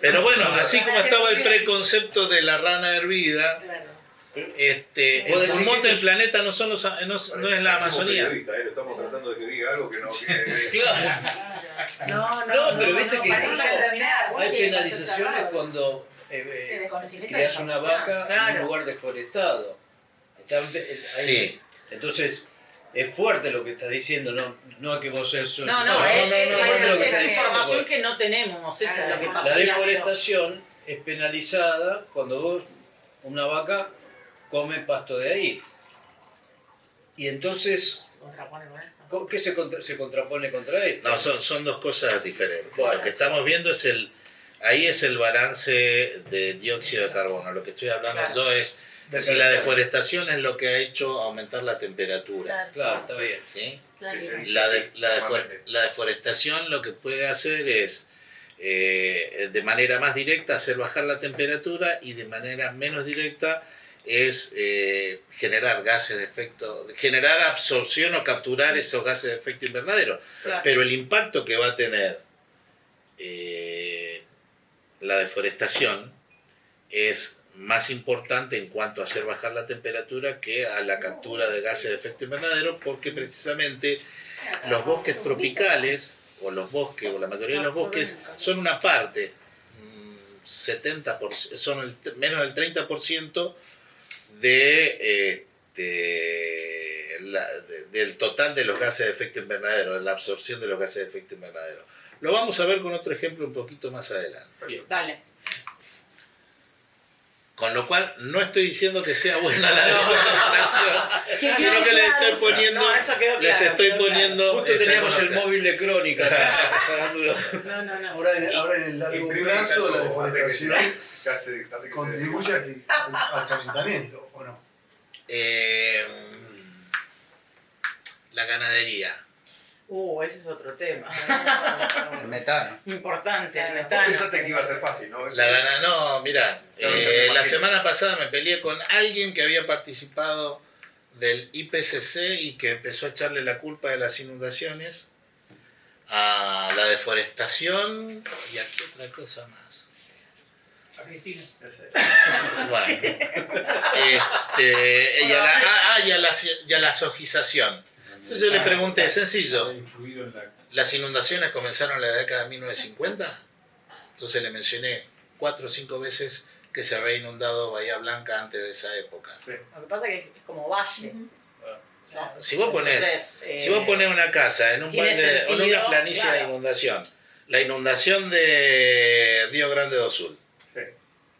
Pero bueno, así como estaba el preconcepto de la rana hervida, el pulmón del planeta no es la Amazonía. Estamos tratando de que diga algo que no. No, pero viste que incluso hay penalizaciones cuando creas una vaca en un lugar deforestado. Sí. Entonces, es fuerte lo que estás diciendo, no que vos seas un... Es información que no tenemos, eso es lo que pasa. La deforestación es penalizada cuando vos, una vaca, come pasto de ahí. Y entonces, ¿qué se contrapone contra esto? No, son dos cosas diferentes. Lo que estamos viendo es ahí es el balance de dióxido de carbono. Lo que estoy hablando yo es si la deforestación es lo que ha hecho aumentar la temperatura. Claro, está bien. ¿Sí? Claro. La deforestación lo que puede hacer es de manera más directa hacer bajar la temperatura y de manera menos directa es generar gases de efecto, generar absorción o capturar esos gases de efecto invernadero. Claro. Pero el impacto que va a tener la deforestación es más importante en cuanto a hacer bajar la temperatura que a la captura de gases de efecto invernadero, porque precisamente los bosques tropicales o los bosques o la mayoría de los bosques son una parte, 70%, son menos del 30% del total de los gases de efecto invernadero, de la absorción de los gases de efecto invernadero. Lo vamos a ver con otro ejemplo un poquito más adelante. Dale. Con lo cual, no estoy diciendo que sea buena la deforestación, sino que les estoy poniendo... No, eso quedó claro, les estoy quedó poniendo... Justo teníamos el móvil de Crónica. No. Ahora en el largo plazo la deforestación Casi contribuye al calentamiento, ¿o no? La ganadería. Ese es otro tema. El metano. Importante, el Vos metano. pensaste que iba a ser fácil, ¿no? No, mira, Claro, ya me la imagino. semana pasada me peleé con alguien que había participado del IPCC y que empezó a echarle la culpa de las inundaciones a la deforestación y a qué otra cosa más. A Cristina. Bueno, y a la sojización. Entonces yo le pregunté, sencillo, Ha influido en la... ¿las inundaciones comenzaron en la década de 1950? Entonces le mencioné 4 o 5 veces que se había inundado Bahía Blanca antes de esa época. Lo que pasa es que es como valle. Claro. Si vos ponés, Entonces, si vos ponés una casa en un tiene balde, o en una sentido, planicie de claro. inundación, la inundación de Río Grande do Sul,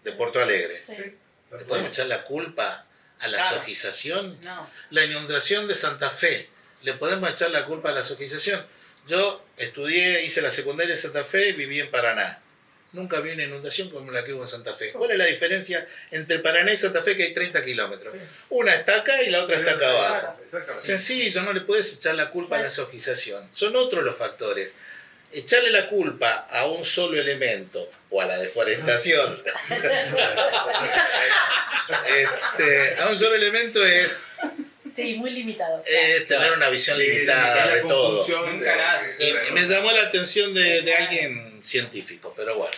de Porto Alegre, ¿le podemos echar la culpa a la Claro. sojización? No. La inundación de Santa Fe, ¿le podemos echar la culpa a la sojización? Yo estudié, hice la secundaria en Santa Fe y viví en Paraná. Nunca vi una inundación como la que hubo en Santa Fe. ¿Cuál es la diferencia entre Paraná y Santa Fe? Que hay 30 kilómetros. Una está acá y la otra está acá abajo. Sencillo, no le puedes echar la culpa a la sojización. Son otros los factores. Echarle la culpa a un solo elemento o a la deforestación a un solo elemento es Sí, muy limitado. tener una visión limitada de todo. Nunca nada sucede. Y me llamó la atención de alguien científico, pero bueno,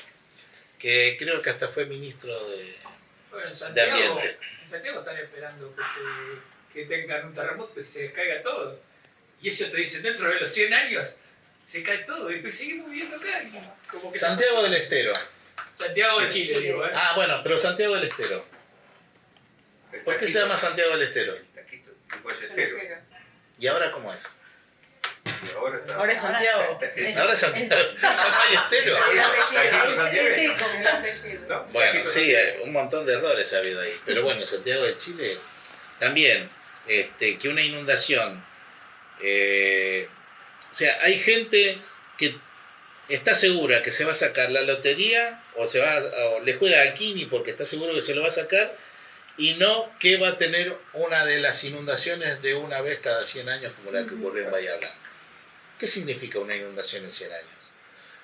que creo que hasta fue ministro Bueno, en de Santiago, Ambiente. en Santiago están esperando que tengan un terremoto y se les caiga todo. Y ellos te dicen, dentro de los 100 años se cae todo. Y seguimos viviendo acá. Y como que Santiago del Estero. Santiago de Chile, digo, ¿eh? Ah, bueno, pero Santiago del Estero. ¿Por qué se llama Santiago del Estero? Pues estero. ¿Y ahora cómo es? Ahora está. Ahora es Santiago. Ahora es Santiago. Ya no hay Estero. El apellido. ¿No? Bueno, sí, un montón de errores ha habido ahí. Pero bueno, Santiago de Chile también, que una inundación. O sea, hay gente que está segura que se va a sacar la lotería o le juega al Kini porque está seguro que se lo va a sacar y no que va a tener una de las inundaciones de una vez cada 100 años como la que ocurrió en Bahía Blanca. ¿Qué significa una inundación en 100 años?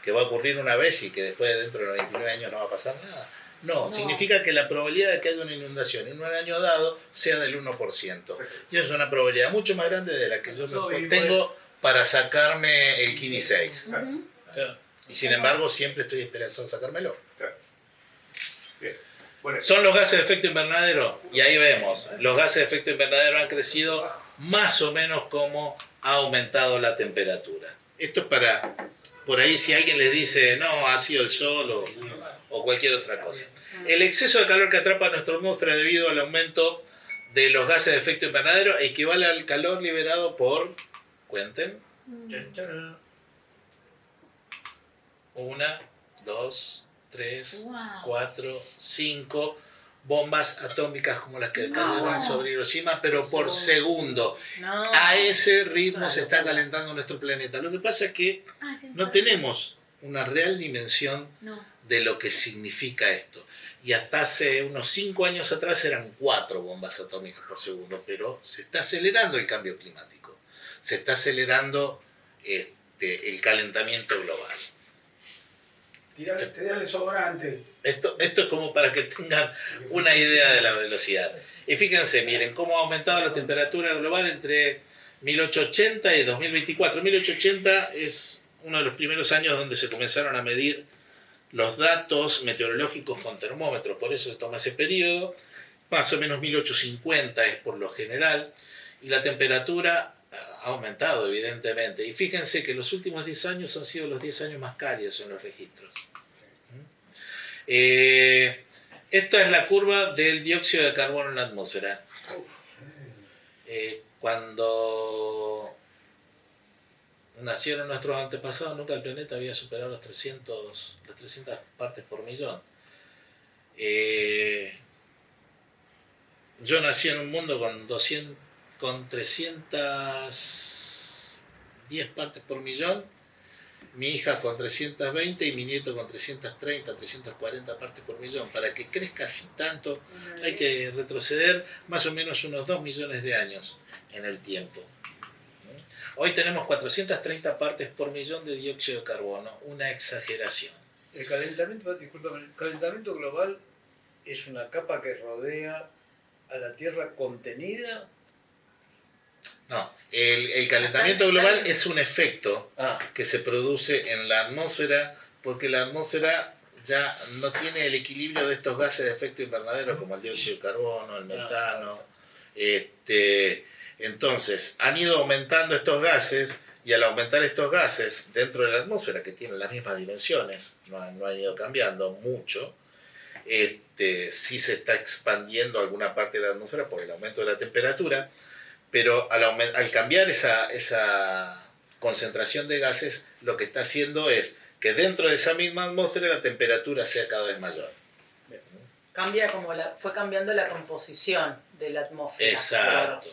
¿Que va a ocurrir una vez y que después dentro de 99 años no va a pasar nada? No, significa que la probabilidad de que haya una inundación en un año dado sea del 1%. Y eso es una probabilidad mucho más grande de la que yo tengo para sacarme el Kini 6. Y sin embargo siempre estoy esperanzado en sacármelo. Bueno, Son los gases de efecto invernadero, y ahí vemos, los gases de efecto invernadero han crecido más o menos como ha aumentado la temperatura. Esto es para, por ahí si alguien les dice, no, ha sido el sol o cualquier otra cosa. El exceso de calor que atrapa nuestra atmósfera debido al aumento de los gases de efecto invernadero equivale al calor liberado por, cuenten, 1, 2, 3, 4, 5 bombas atómicas como las que cayeron sobre Hiroshima, pero por segundo. No. A ese ritmo se está calentando nuestro planeta. Lo que pasa es que no tenemos una real dimensión de lo que significa esto. Y hasta hace unos 5 años atrás eran 4 bombas atómicas por segundo, pero se está acelerando el cambio climático. Se está acelerando el calentamiento global. te da el desodorante. Esto es como para que tengan una idea de la velocidad. Y fíjense, miren, cómo ha aumentado la temperatura global entre 1880 y 2024. 1880 es uno de los primeros años donde se comenzaron a medir los datos meteorológicos con termómetros, por eso se toma ese periodo. Más o menos 1850 es por lo general, y la temperatura ha aumentado evidentemente. Y fíjense que los últimos 10 años han sido los 10 años más cálidos en los registros. Esta es la curva del dióxido de carbono en la atmósfera. Cuando nacieron nuestros antepasados, nunca el planeta había superado las 300 partes por millón. Yo nací en un mundo con 310 partes por millón, mi hija con 320 y mi nieto con 330, 340 partes por millón. Para que crezca así tanto hay que retroceder más o menos unos 2 millones de años en el tiempo. Hoy tenemos 430 partes por millón de dióxido de carbono, una exageración. El calentamiento global es una capa que rodea a la Tierra contenida. No, el calentamiento global es un efecto que se produce en la atmósfera porque la atmósfera ya no tiene el equilibrio de estos gases de efecto invernadero como el dióxido de carbono, el metano. Entonces, han ido aumentando estos gases y al aumentar estos gases dentro de la atmósfera, que tienen las mismas dimensiones, no han ido cambiando mucho, sí se está expandiendo alguna parte de la atmósfera por el aumento de la temperatura, pero al cambiar esa concentración de gases, lo que está haciendo es que dentro de esa misma atmósfera la temperatura sea cada vez mayor. Fue cambiando la composición de la atmósfera. Exacto.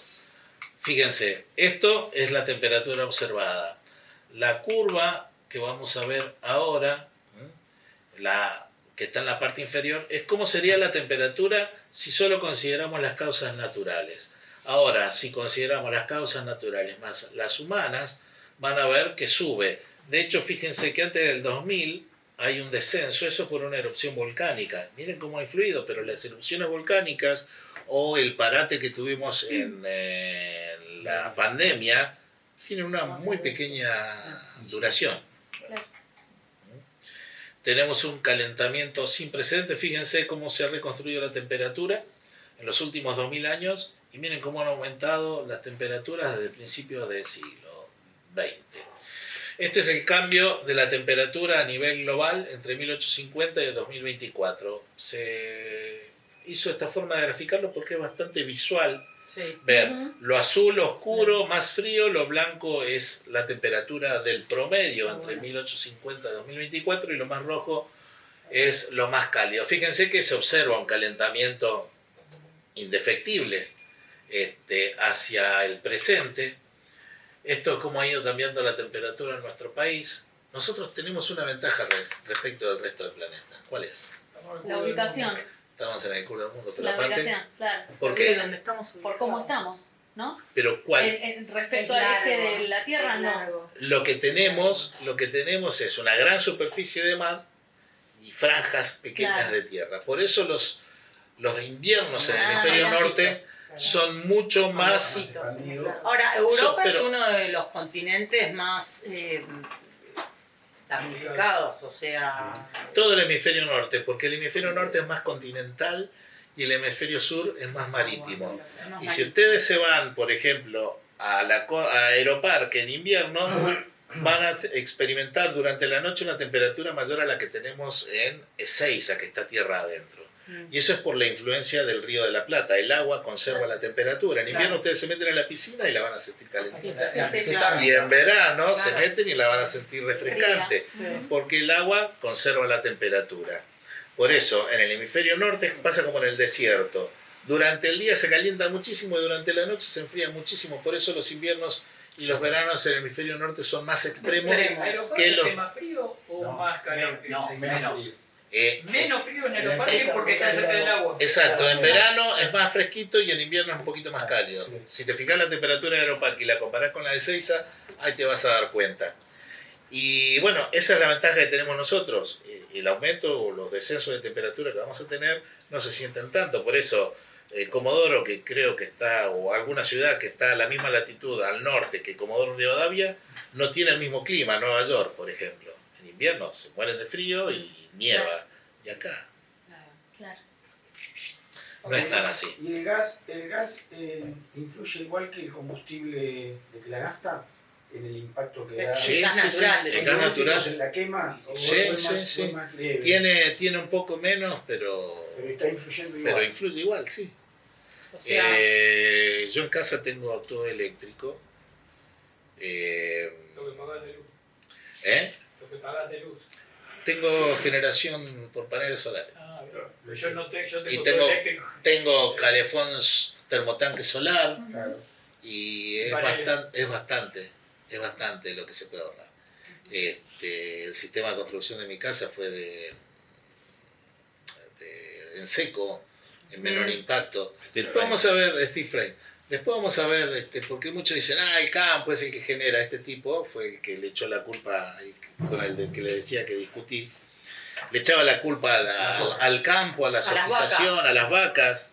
Fíjense, esto es la temperatura observada. La curva que vamos a ver ahora, que está en la parte inferior, es cómo sería la temperatura si solo consideramos las causas naturales. Ahora, si consideramos las causas naturales más las humanas, van a ver que sube. De hecho, fíjense que antes del 2000 hay un descenso, eso por una erupción volcánica. Miren cómo ha influido, pero las erupciones volcánicas o el parate que tuvimos en la pandemia tienen una muy pequeña duración. Tenemos un calentamiento sin precedentes. Fíjense cómo se ha reconstruido la temperatura en los últimos 2000 años y miren cómo han aumentado las temperaturas desde principios del siglo XX. Este es el cambio de la temperatura a nivel global entre 1850 y el 2024. Se hizo esta forma de graficarlo porque es bastante visual. Sí. Ver lo azul oscuro, más frío, lo blanco es la temperatura del promedio entre 1850 y 2024 y lo más rojo es lo más cálido. Fíjense que se observa un calentamiento indefectible hacia el presente. Esto es cómo ha ido cambiando la temperatura en nuestro país. Nosotros tenemos una ventaja respecto del resto del planeta. ¿Cuál es? La ubicación. Estamos en el culo del mundo, pero La aparte... ubicación, claro. ¿Por qué? Por cómo estamos, ¿no? ¿Pero cuál? Respecto al eje de la Tierra, no. Lo que tenemos es una gran superficie de mar y franjas pequeñas de tierra. Por eso los inviernos en el hemisferio norte son mucho más... Ahora, Europa es uno de los continentes más damnificados, o sea... Todo el hemisferio norte, porque el hemisferio norte es más continental y el hemisferio sur es más marítimo. Y si ustedes se van, por ejemplo, a Aeroparque en invierno, van a experimentar durante la noche una temperatura mayor a la que tenemos en Ezeiza, que está tierra adentro. Y eso es por la influencia del Río de la Plata. El agua conserva la temperatura. En invierno ustedes se meten en la piscina y la van a sentir calentita. Y en verano se meten y la van a sentir refrescante. Porque el agua conserva la temperatura. Por eso, en el hemisferio norte pasa como en el desierto. Durante el día se calienta muchísimo y durante la noche se enfría muchísimo. Por eso los inviernos y los veranos en el hemisferio norte son más extremos que los... ¿Es más frío o más caliente? No, menos. Menos frío en Aeroparque porque está cerca del agua. Exacto, en verano es más fresquito y en invierno es un poquito más cálido. Si te fijas la temperatura de Aeroparque y la comparás con la de Ezeiza, ahí te vas a dar cuenta. Y bueno, esa es la ventaja que tenemos nosotros. el aumento o los descensos de temperatura que vamos a tener no se sienten tanto. Por eso Comodoro, que creo que está, o alguna ciudad que está a la misma latitud al norte que Comodoro Rivadavia, no tiene el mismo clima. Nueva York, por ejemplo, en invierno se mueren de frío y nieva. Y acá Claro. no es tan así. ¿Y el gas influye igual que el combustible, de que la nafta, en el impacto que da? Sí, gas sí, natural, sí. El gas natural. ¿En la quema? Sí, ¿O es sí, más, sí. o es más leve? Tiene un poco menos, pero está influyendo igual. pero influye igual, sí. O sea, Yo en casa tengo auto eléctrico. Lo que pagas de luz. Lo que pagas de luz. Tengo generación por paneles solares. Ah, bien. Yo no tengo, yo Y tengo todo eléctrico. tengo calefón termotanque solar Claro. y es bastante lo que se puede ahorrar. El sistema de construcción de mi casa fue en seco, en menor impacto. Steel Después vamos a ver steel frame. Después vamos a ver, porque muchos dicen, el campo es el que genera. Este tipo fue el que le echó la culpa, con el que le decía que discutí, le echaba la culpa al campo, a la sofización, a las vacas.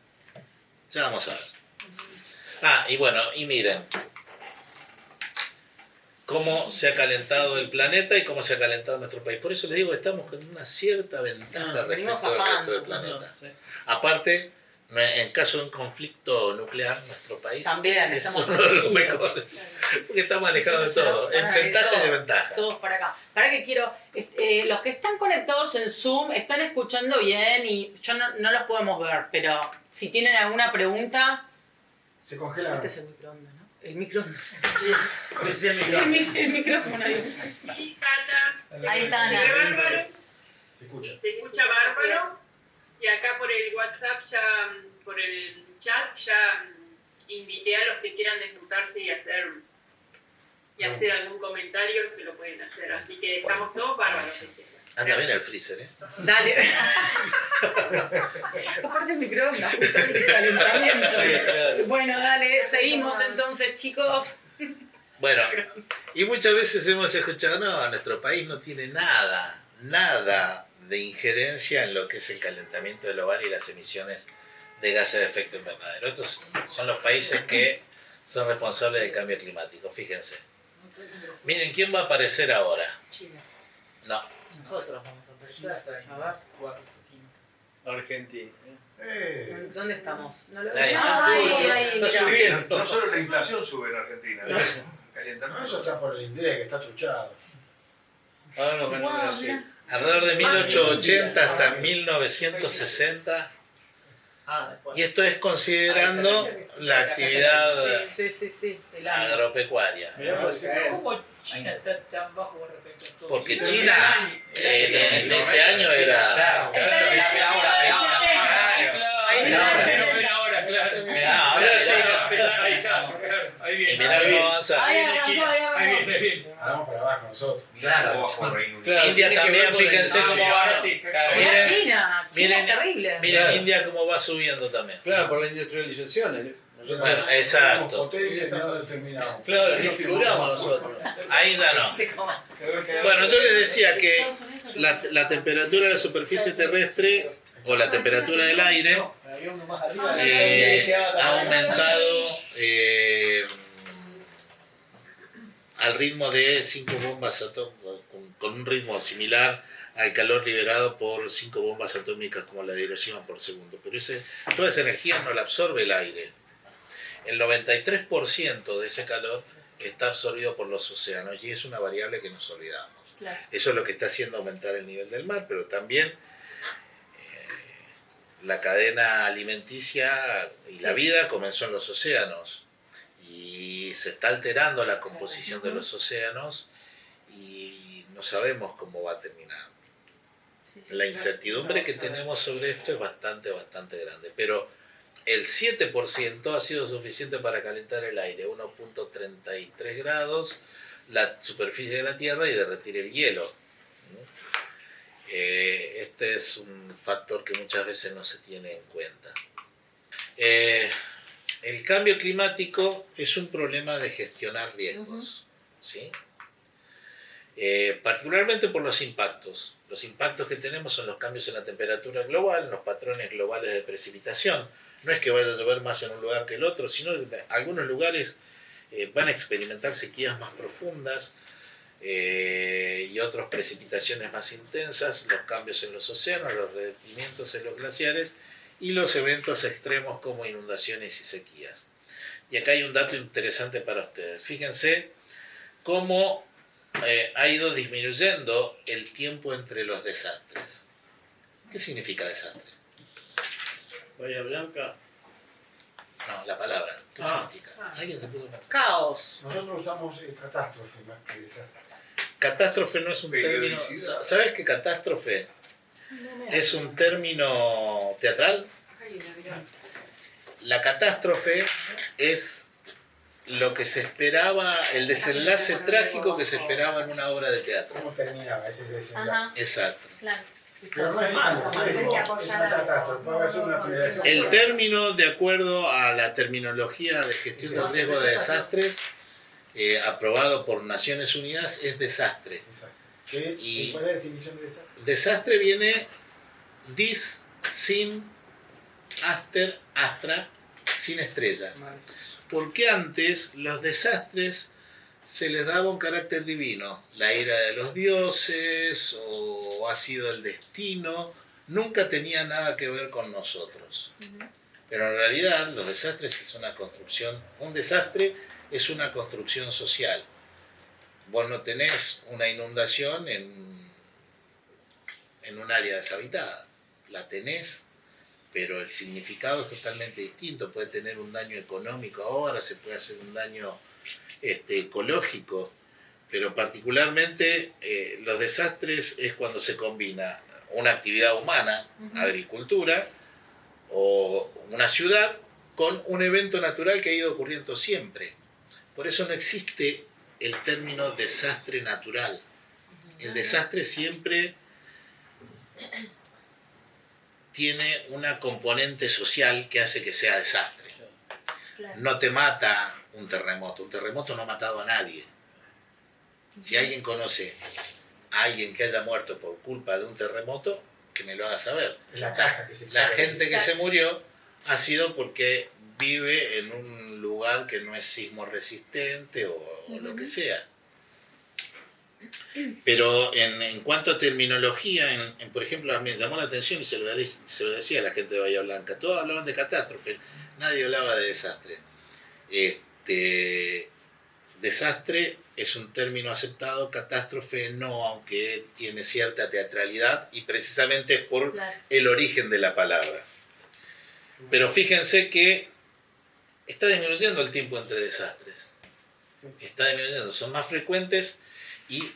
Ya vamos a ver. Y bueno, y miren cómo se ha calentado el planeta y cómo se ha calentado nuestro país. Por eso les digo que estamos con una cierta ventaja respecto al resto del planeta. Aparte, en caso de un conflicto nuclear, nuestro país también es estamos uno de los protegidos. mejores, porque está manejado de todo, en ventaja y desventaja. Todos para acá. Para que quiero, los que están conectados en Zoom están escuchando bien y yo no los podemos ver, pero si tienen alguna pregunta, Se congelaron. este es el microondas, ¿no? El microondas. Es El micrófono ahí. Sí, Cata. Ahí está ¿Se Ana. ve bárbaro? Se escucha. Se escucha bárbaro. Y acá por el WhatsApp, por el chat, invité a los que quieran desnudarse y hacer algún comentario que lo pueden hacer. Así que estamos todos bárbaros. Anda bien el freezer, Dale. Aparte el microondas, justamente el calentamiento. Bueno, dale, seguimos entonces, chicos. Bueno, y muchas veces hemos escuchado, no, nuestro país no tiene nada de injerencia en lo que es el calentamiento global y las emisiones de gases de efecto invernadero. Estos son los países que son responsables del cambio climático, fíjense. Miren, ¿quién va a aparecer ahora? Chile. No. Nosotros vamos a aparecer. A ver. Argentina. ¿Dónde estamos? ¿No lo Ahí. ahí, Está mira. subiendo. No solo la inflación sube en Argentina, No. No, eso está por el INDEC, que está truchado. Ah, no, menos Wow, así. mira. Alrededor de 1880 hasta 1960. Y esto es considerando la actividad Sí, el año. agropecuaria. ¿Cómo China está tan bajo con respecto a todo? Porque China en ese año era... Y mirá cómo avanza. Ahora vamos para abajo nosotros. India también, fíjense cómo va. Mirá China es terrible. Miren India cómo va subiendo también. Claro, por la industrialización. Bueno, exacto. Potencia y no determinado. Claro, no figuramos nosotros. Ahí ya no. Bueno, yo les decía que la temperatura de la superficie terrestre o la temperatura del aire ha aumentado al ritmo de 5 bombas atómicas, con un ritmo similar al calor liberado por 5 bombas atómicas como la de Hiroshima por segundo. Pero toda esa energía no la absorbe el aire. El 93% de ese calor está absorbido por los océanos y es una variable que nos olvidamos. Claro. Eso es lo que está haciendo aumentar el nivel del mar, pero también la cadena alimenticia y la vida comenzó en los océanos y se está alterando la composición de los océanos y no sabemos cómo va a terminar. La incertidumbre que tenemos sobre esto es bastante grande, pero el 7% ha sido suficiente para calentar el aire, 1.33 grados, la superficie de la Tierra y derretir el hielo. Este es un factor que muchas veces no se tiene en cuenta. El cambio climático es un problema de gestionar riesgos, ¿sí? particularmente por los impactos. Los impactos que tenemos son los cambios en la temperatura global, los patrones globales de precipitación. No es que vaya a llover más en un lugar que el otro, sino que algunos lugares van a experimentar sequías más profundas y otras precipitaciones más intensas, los cambios en los océanos, los derretimientos en los glaciares y los eventos extremos como inundaciones y sequías. Y acá hay un dato interesante para ustedes. Fíjense cómo ha ido disminuyendo el tiempo entre los desastres. ¿Qué significa desastre? Bahía Blanca. No, la palabra. ¿Qué significa? ¿Alguien se puso a pensar? Caos. Nosotros usamos catástrofe más que desastre. Catástrofe no es un término... ¿Sabes qué catástrofe es un término teatral? La catástrofe es lo que se esperaba, el desenlace trágico que se esperaba en una obra de teatro. ¿Cómo terminaba ese desenlace? Ajá. Exacto. Claro. Pero no es malo, es una catástrofe, puede ser una federación. El término, de acuerdo a la terminología de gestión de riesgo de desastres, aprobado por Naciones Unidas, es desastre. ¿Qué es? ¿Cuál es la definición de desastre? Desastre viene sin, aster, astra, sin estrella. Porque antes los desastres se les daba un carácter divino, la ira de los dioses o ha sido el destino, nunca tenía nada que ver con nosotros. Pero en realidad los desastres es una construcción, un desastre es una construcción social. Vos no tenés una inundación en un área deshabitada, la tenés, pero el significado es totalmente distinto. Puede tener un daño económico ahora, se puede hacer un daño ecológico, pero particularmente los desastres es cuando se combina una actividad humana, agricultura, o una ciudad, con un evento natural que ha ido ocurriendo siempre. Por eso no existe el término desastre natural. El desastre siempre tiene una componente social que hace que sea desastre. No te mata un terremoto no ha matado a nadie. Si alguien conoce a alguien que haya muerto por culpa de un terremoto, que me lo haga saber. La casa que se La gente que se murió ha sido porque vive en un lugar que no es sismo resistente o lo que sea. Pero en cuanto a terminología, por ejemplo, me llamó la atención y se lo decía a la gente de Bahía Blanca, todos hablaban de catástrofe, nadie hablaba de desastre. Desastre es un término aceptado, catástrofe no, aunque tiene cierta teatralidad y precisamente es por el origen de la palabra. Pero fíjense que está disminuyendo el tiempo entre desastres. Está disminuyendo, son más frecuentes y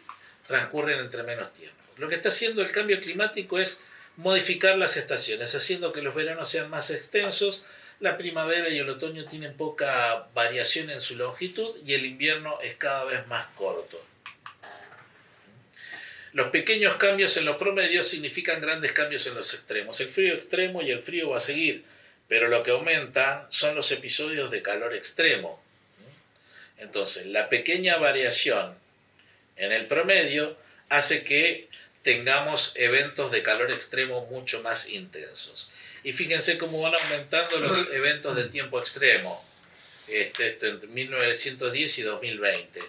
transcurren entre menos tiempo. Lo que está haciendo el cambio climático es modificar las estaciones, haciendo que los veranos sean más extensos, la primavera y el otoño tienen poca variación en su longitud y el invierno es cada vez más corto. Los pequeños cambios en los promedios significan grandes cambios en los extremos. El frío extremo y el frío va a seguir, pero lo que aumentan son los episodios de calor extremo. Entonces, la pequeña variación en el promedio hace que tengamos eventos de calor extremo mucho más intensos. Y fíjense cómo van aumentando los eventos de tiempo extremo, esto entre 1910 y 2020.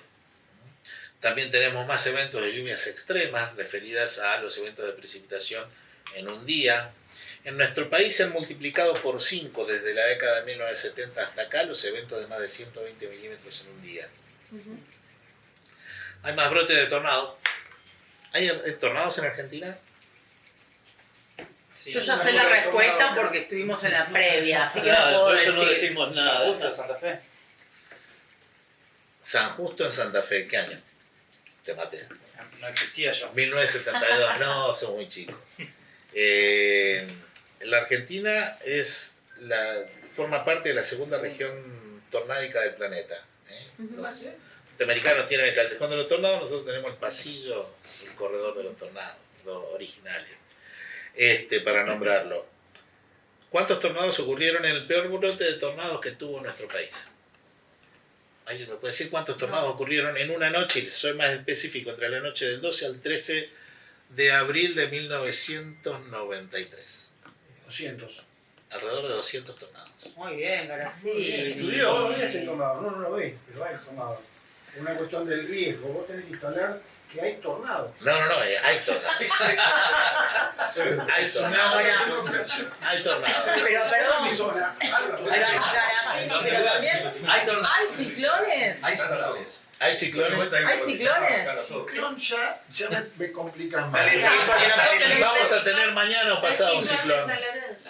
También tenemos más eventos de lluvias extremas referidas a los eventos de precipitación en un día. En nuestro país se han multiplicado por 5 desde la década de 1970 hasta acá los eventos de más de 120 milímetros en un día. Hay más brotes de tornados. ¿Hay tornados en Argentina? Sí. Yo ya sé la respuesta porque estuvimos en la previa, así que no puedo por decir. eso no decimos nada. San Justo, Santa Fe. San Justo en Santa Fe, ¿qué año? Te maté. No existía yo. 1972, no, son muy chicos. La Argentina forma parte de la segunda región tornádica del planeta. Los norteamericanos tienen el callejón de los tornados, nosotros tenemos el pasillo, el corredor de los tornados, los originales. Para nombrarlo. ¿Cuántos tornados ocurrieron en el peor brote de tornados que tuvo nuestro país? ¿Alguien me puede decir cuántos tornados ocurrieron en una noche? Y soy más específico, entre la noche del 12 al 13 de abril de 1993. 200. Alrededor de 200 tornados. Muy bien, Garacini. Estudió, no había ese tornado, no lo ves, pero hay tornados. Es una cuestión del riesgo, vos tenés que instalar que hay tornados. No, hay tornados. Hay tornados. Hay tornados. Pero perdón, Mi zona, Garacini, pero también hay ciclones. Hay ciclones. ¿Hay ciclones? ¿Hay ciclones? ciclón ya me complicas más. Sí, porque nosotros tenemos- Vamos a tener mañana o pasado un ciclón.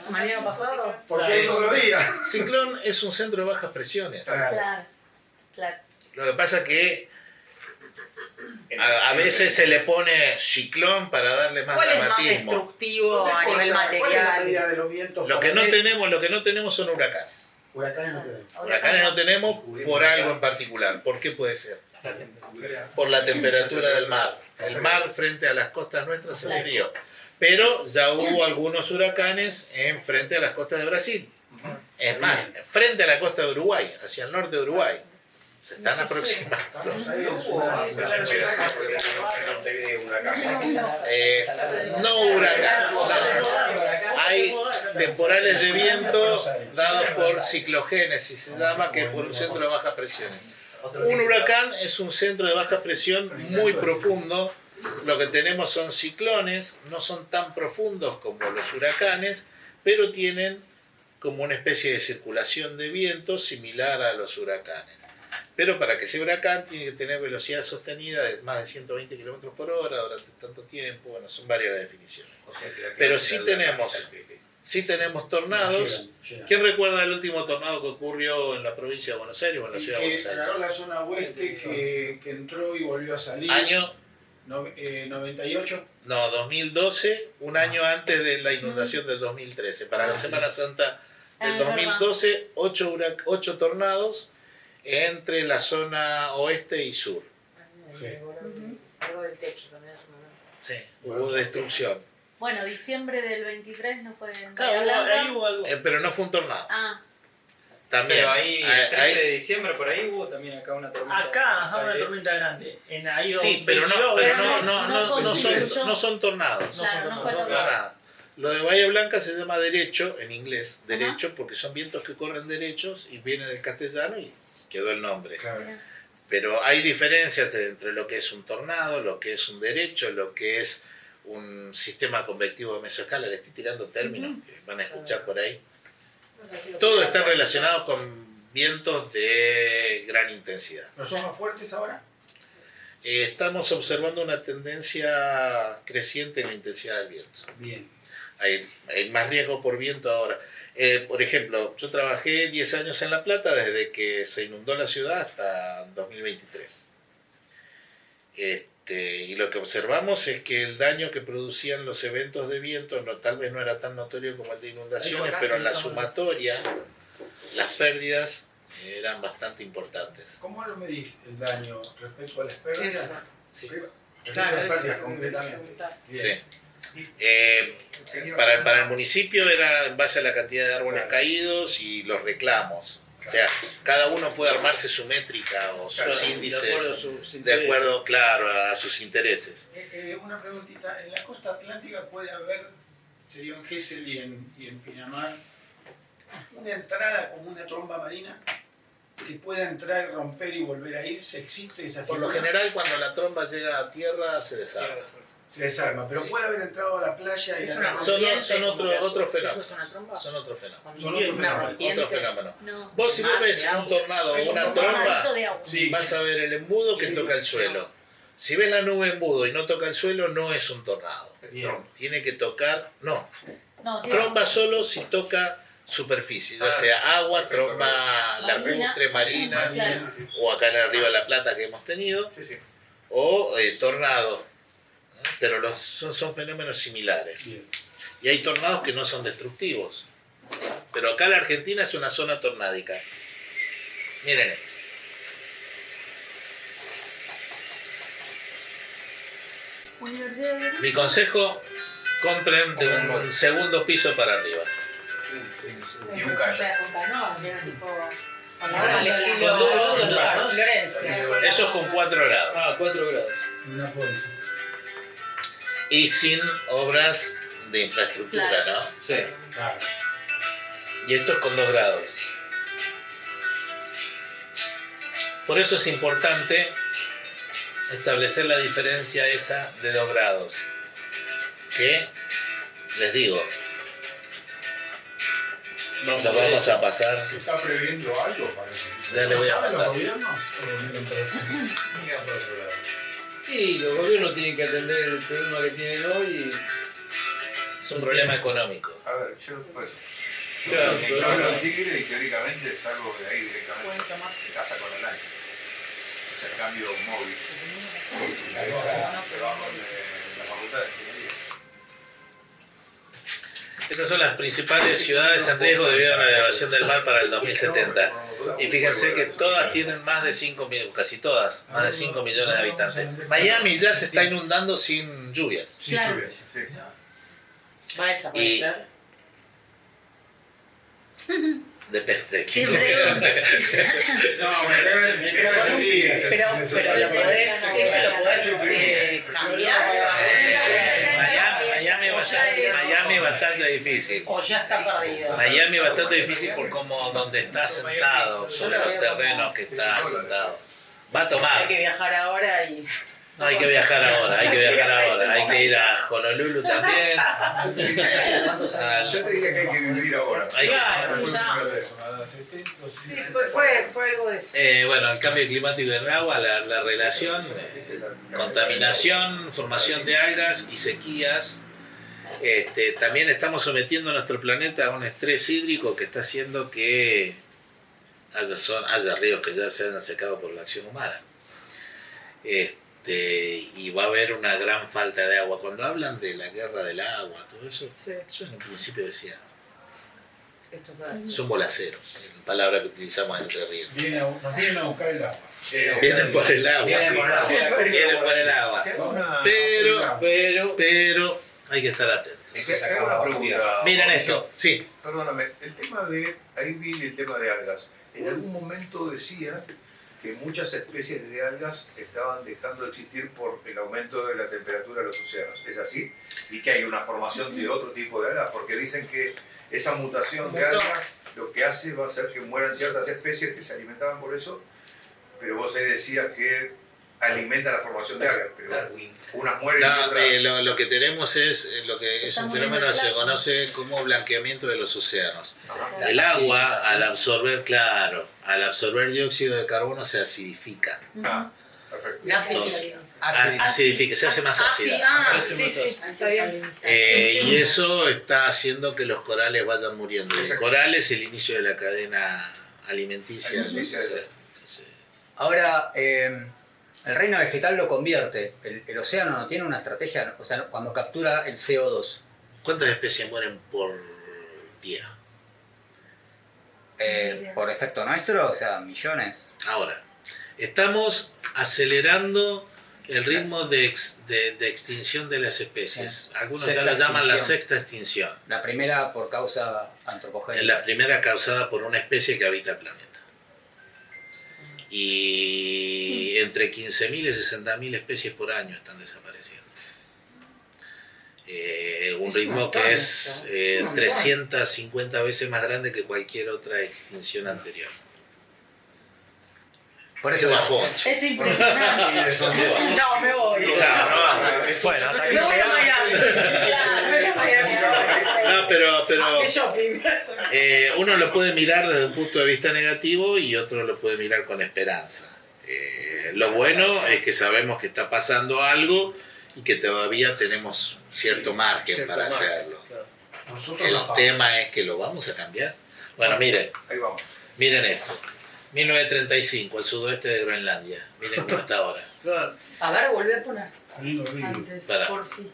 ¿Mañana pasado? Porque hay todos los días. Ciclón es un centro de bajas presiones. Claro, claro. Lo que pasa que a veces se le pone ciclón para darle más ¿Cuál es más dramatismo. destructivo a nivel ¿Cuál es la material? medida de los vientos? Lo que para no ver? tenemos son huracanes. Huracanes no tenemos. Huracanes no tenemos por algo en particular. ¿Por qué puede ser? Por la temperatura del mar. El mar frente a las costas nuestras es frío. Pero ya hubo algunos huracanes en frente a las costas de Brasil. Es más, frente a la costa de Uruguay, hacia el norte de Uruguay. Se están aproximando. Estamos ahí en Sudamérica. No huracán. Hay temporales de viento dados por ciclogénesis, se llama, que es por un centro de baja presión. Un huracán es un centro de baja presión muy profundo. Lo que tenemos son ciclones, no son tan profundos como los huracanes, pero tienen como una especie de circulación de viento similar a los huracanes. Pero para que sea huracán tiene que tener velocidad sostenida de más de 120 km por hora durante tanto tiempo. Bueno, son varias las definiciones. Pero sí tenemos tornados. ¿Quién recuerda el último tornado que ocurrió en la provincia de Buenos Aires o en la ciudad de Buenos Que Aires? agarró la zona oeste, que entró y volvió a salir. Año 98. No, 2012, un año antes de la inundación del 2013. Para la Semana Santa del 2012, 8 tornados entre la zona oeste y sur. Algo del techo también. Sí, hubo destrucción. Bueno, diciembre del 23 no fue en Claro, Bahía Blanca. ahí hubo algo. Pero no fue un tornado. Ah, También. Pero ahí, el 13 ahí- de diciembre, por ahí hubo también acá una tormenta. Acá, una tormenta grande. Ahí Sí, pero no no son tornados. claro, no fue son tornado. tornados. Lo de Bahía Blanca se llama derecho, en inglés, derecho, porque son vientos que corren derechos y viene del castellano y quedó el nombre. Pero hay diferencias entre lo que es un tornado, lo que es un derecho, lo que es un sistema convectivo de mesoescala. Le estoy tirando términos que van a escuchar por ahí. Todo está relacionado con vientos de gran intensidad. ¿No son más fuertes ahora? Estamos observando una tendencia creciente en la intensidad del viento. Bien. Hay más riesgo por viento ahora. Por ejemplo, yo trabajé 10 años en La Plata desde que se inundó la ciudad hasta 2023. Y lo que observamos es que el daño que producían los eventos de viento tal vez no era tan notorio como el de inundaciones, pero en la sumatoria las pérdidas eran bastante importantes. ¿Cómo lo medís el daño respecto a las pérdidas? Sí. Claro, las pérdidas concretamente. Sí. Para el municipio era en base a la cantidad de árboles caídos y los reclamos. O sea, cada uno puede armarse su métrica o sus índices de acuerdo, claro, a sus intereses. Una preguntita, en la costa atlántica puede haber, sería en Gesell y en Pinamar, una entrada como una tromba marina que pueda entrar, romper y volver a irse. ¿Existe esa Por lo figura? general, cuando la tromba llega a tierra, se desarma. Se desarma, pero puede haber entrado a la playa y Son otro fenómeno. Son otro fenómeno. Otro fenómeno. no. Vos si vos ves un tornado o una tromba, de agua. vas a ver el embudo que toca el suelo. Si ves la nube embudo y no toca el suelo, no es un tornado. Tiene que tocar, no. No, Tromba solo si toca superficie, ya sea agua, tromba lacustre, marina, Claro. o acá en el Río de la Plata que hemos tenido, o tornado. Pero son fenómenos similares. Y hay tornados que no son destructivos. Pero acá la Argentina es una zona tornádica. Miren esto. Universidad de Mi consejo, compren de un segundo piso para arriba. Y un kayak. Con canoa, era tipo. Al estilo Florencia. Eso es con 4 grados. Ah, 4 grados. Una bolsa. Y sin obras de infraestructura, ¿no? Sí. Claro. Y esto es con 2 grados. Por eso es importante establecer la diferencia esa de 2 grados. Que, les digo, nos vamos a pasar. ¿Se está previendo algo para eso? Ya le voy a ¿Saben los mandar. gobiernos? ¿O miran por otro? Mira por otro lado. Y los gobiernos tienen que atender el problema que tienen hoy. Es un problema económico. A ver, yo pues. Claro, Yo hablo en Tigre y teóricamente salgo de ahí directamente. De casa con el lancha. O sea, cambio móvil. Trabajo de la facultad de ingeniería. Estas son las principales ciudades en riesgo debido a la elevación del mar para el 2070. Y fíjense que todas tienen más de 5 millones, casi todas, más de 5 millones de habitantes. Miami ya se está inundando sin lluvias. Sí, Claro. sí. Va a desaparecer. Depende de quién Siempre- gobierne. No, me cago en días. Pero lo podés, eso lo podés cambiar. Miami es bastante difícil. O ya está perdido. Miami es bastante difícil por cómo donde está sentado, sobre los terrenos que está sentado. Va a tomar. Hay que viajar ahora y. No, hay que viajar ahora, hay que viajar ahora. Hay que ir a Honolulu también. Yo te dije que hay que vivir ahora. Claro, ya. Fue algo de eso. Bueno, el cambio climático en el agua, la relación, contaminación, formación de algas y sequías. También estamos sometiendo a nuestro planeta a un estrés hídrico que está haciendo que haya ríos que ya se hayan secado por la acción humana. Y va a haber una gran falta de agua. Cuando hablan de la guerra del agua, todo eso, yo en un principio decía, son bolaceros, la palabra que utilizamos en Entre Ríos. Nos vienen a buscar el agua. Vienen por el agua. Vienen por el agua. Vienen por el agua. Pero hay que estar atentos. Es que hay una pregunta. Miren esto, sí. Perdóname, el tema de, ahí vi el tema de algas. En algún momento decía que muchas especies de algas estaban dejando de existir por el aumento de la temperatura de los océanos. ¿Es así? Y que hay una formación de otro tipo de algas, porque dicen que esa mutación de algas lo que hace va a hacer que mueran ciertas especies que se alimentaban por eso, pero vos ahí decías que alimenta la formación de algas, pero unas mueren y otras... Lo que tenemos es lo que es un fenómeno que se conoce como blanqueamiento de los océanos. El agua, al absorber dióxido de carbono, se acidifica. Perfecto. Acidifica, se hace más ácida. Sí, está bien. Y eso está haciendo que los corales vayan muriendo. El coral es el inicio de la cadena alimenticia. Ahora, el reino vegetal lo convierte. El océano no tiene una estrategia, o sea, cuando captura el CO2. ¿Cuántas especies mueren por día? Por efecto nuestro, o sea, millones. Ahora, estamos acelerando el ritmo de extinción de las especies. Algunos ya lo llaman la sexta extinción. La primera por causa antropogénica. La primera causada por una especie que habita el planeta. Y entre 15.000 y 60.000 especies por año están desapareciendo. Un ritmo que es 350 veces más grande que cualquier otra extinción anterior. Por eso bajón. Es impresionante. Chao, me voy. Chao, no. Bueno, hasta aquí Me voy a llegamos. Miami. No, pero Shopping. uno lo puede mirar desde un punto de vista negativo y otro lo puede mirar con esperanza. Lo bueno es que sabemos que está pasando algo y que todavía tenemos cierto margen para hacerlo. El tema es que lo vamos a cambiar. Bueno, miren. Ahí vamos. Miren esto. 1935, el sudoeste de Groenlandia. Miren cómo está ahora. A ver, volví a poner. Antes, por fin.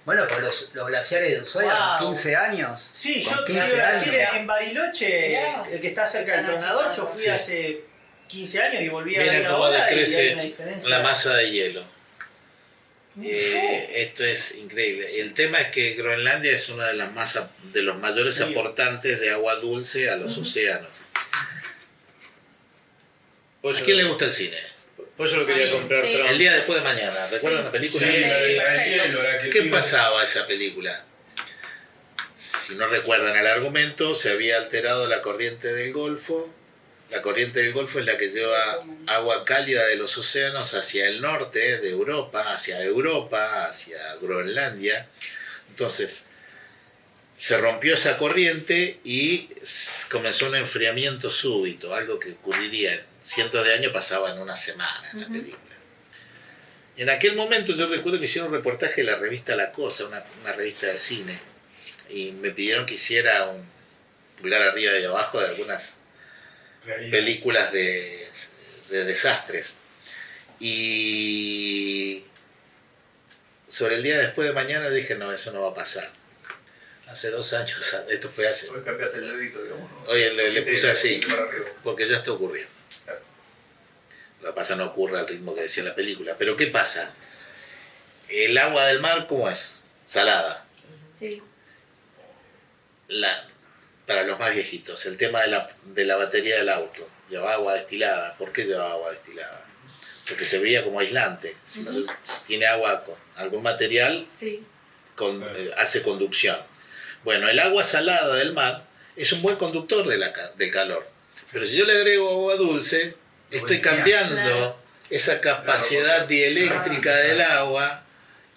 Bueno, con los glaciares de Ushuaia, Wow. 15 años. Sí, con yo te 15 iba a decir, años. en Bariloche, el que está cerca del tronador, yo fui hace 15 años y volví a Miren ver cómo ahora y hay decrece una diferencia. la masa de hielo. Esto es increíble. El tema es que Groenlandia es una de las de los mayores aportantes de agua dulce a los océanos. Por ¿A eso quién le lo- gusta el cine? Por eso lo quería comprar Sí. Trump. El día después de mañana, ¿recuerdan la película? Sí, Sí, la del perfecto. hielo, la que ¿Qué pibe- pasaba esa película? Si no recuerdan el argumento, se había alterado la corriente del Golfo. La corriente del Golfo es la que lleva agua cálida de los océanos hacia el norte de Europa, hacia Groenlandia. Entonces, se rompió esa corriente y comenzó un enfriamiento súbito, algo que ocurriría en cientos de años, pasaba en una semana en la película. Y en aquel momento yo recuerdo que hicieron un reportaje de la revista La Cosa, una revista de cine, y me pidieron que hiciera un pulgar arriba y abajo de algunas películas de desastres. Y sobre el día después de mañana dije, no, eso no va a pasar. Hace 2 años, esto fue hace... Hoy cambiaste el dedito, digamos, ¿no? Oye, le puse así, Para arriba. porque ya está ocurriendo. Lo que pasa no ocurre al ritmo que decía la película. Pero ¿qué pasa? El agua del mar, ¿cómo es? Salada. Sí. Para los más viejitos, el tema de la batería del auto. Llevaba agua destilada. ¿Por qué llevaba agua destilada? Porque servía como aislante. Si tiene agua con algún material, Sí. hace conducción. Bueno, el agua salada del mar es un buen conductor del calor. Pero si yo le agrego agua dulce, estoy cambiando Claro. esa capacidad dieléctrica del agua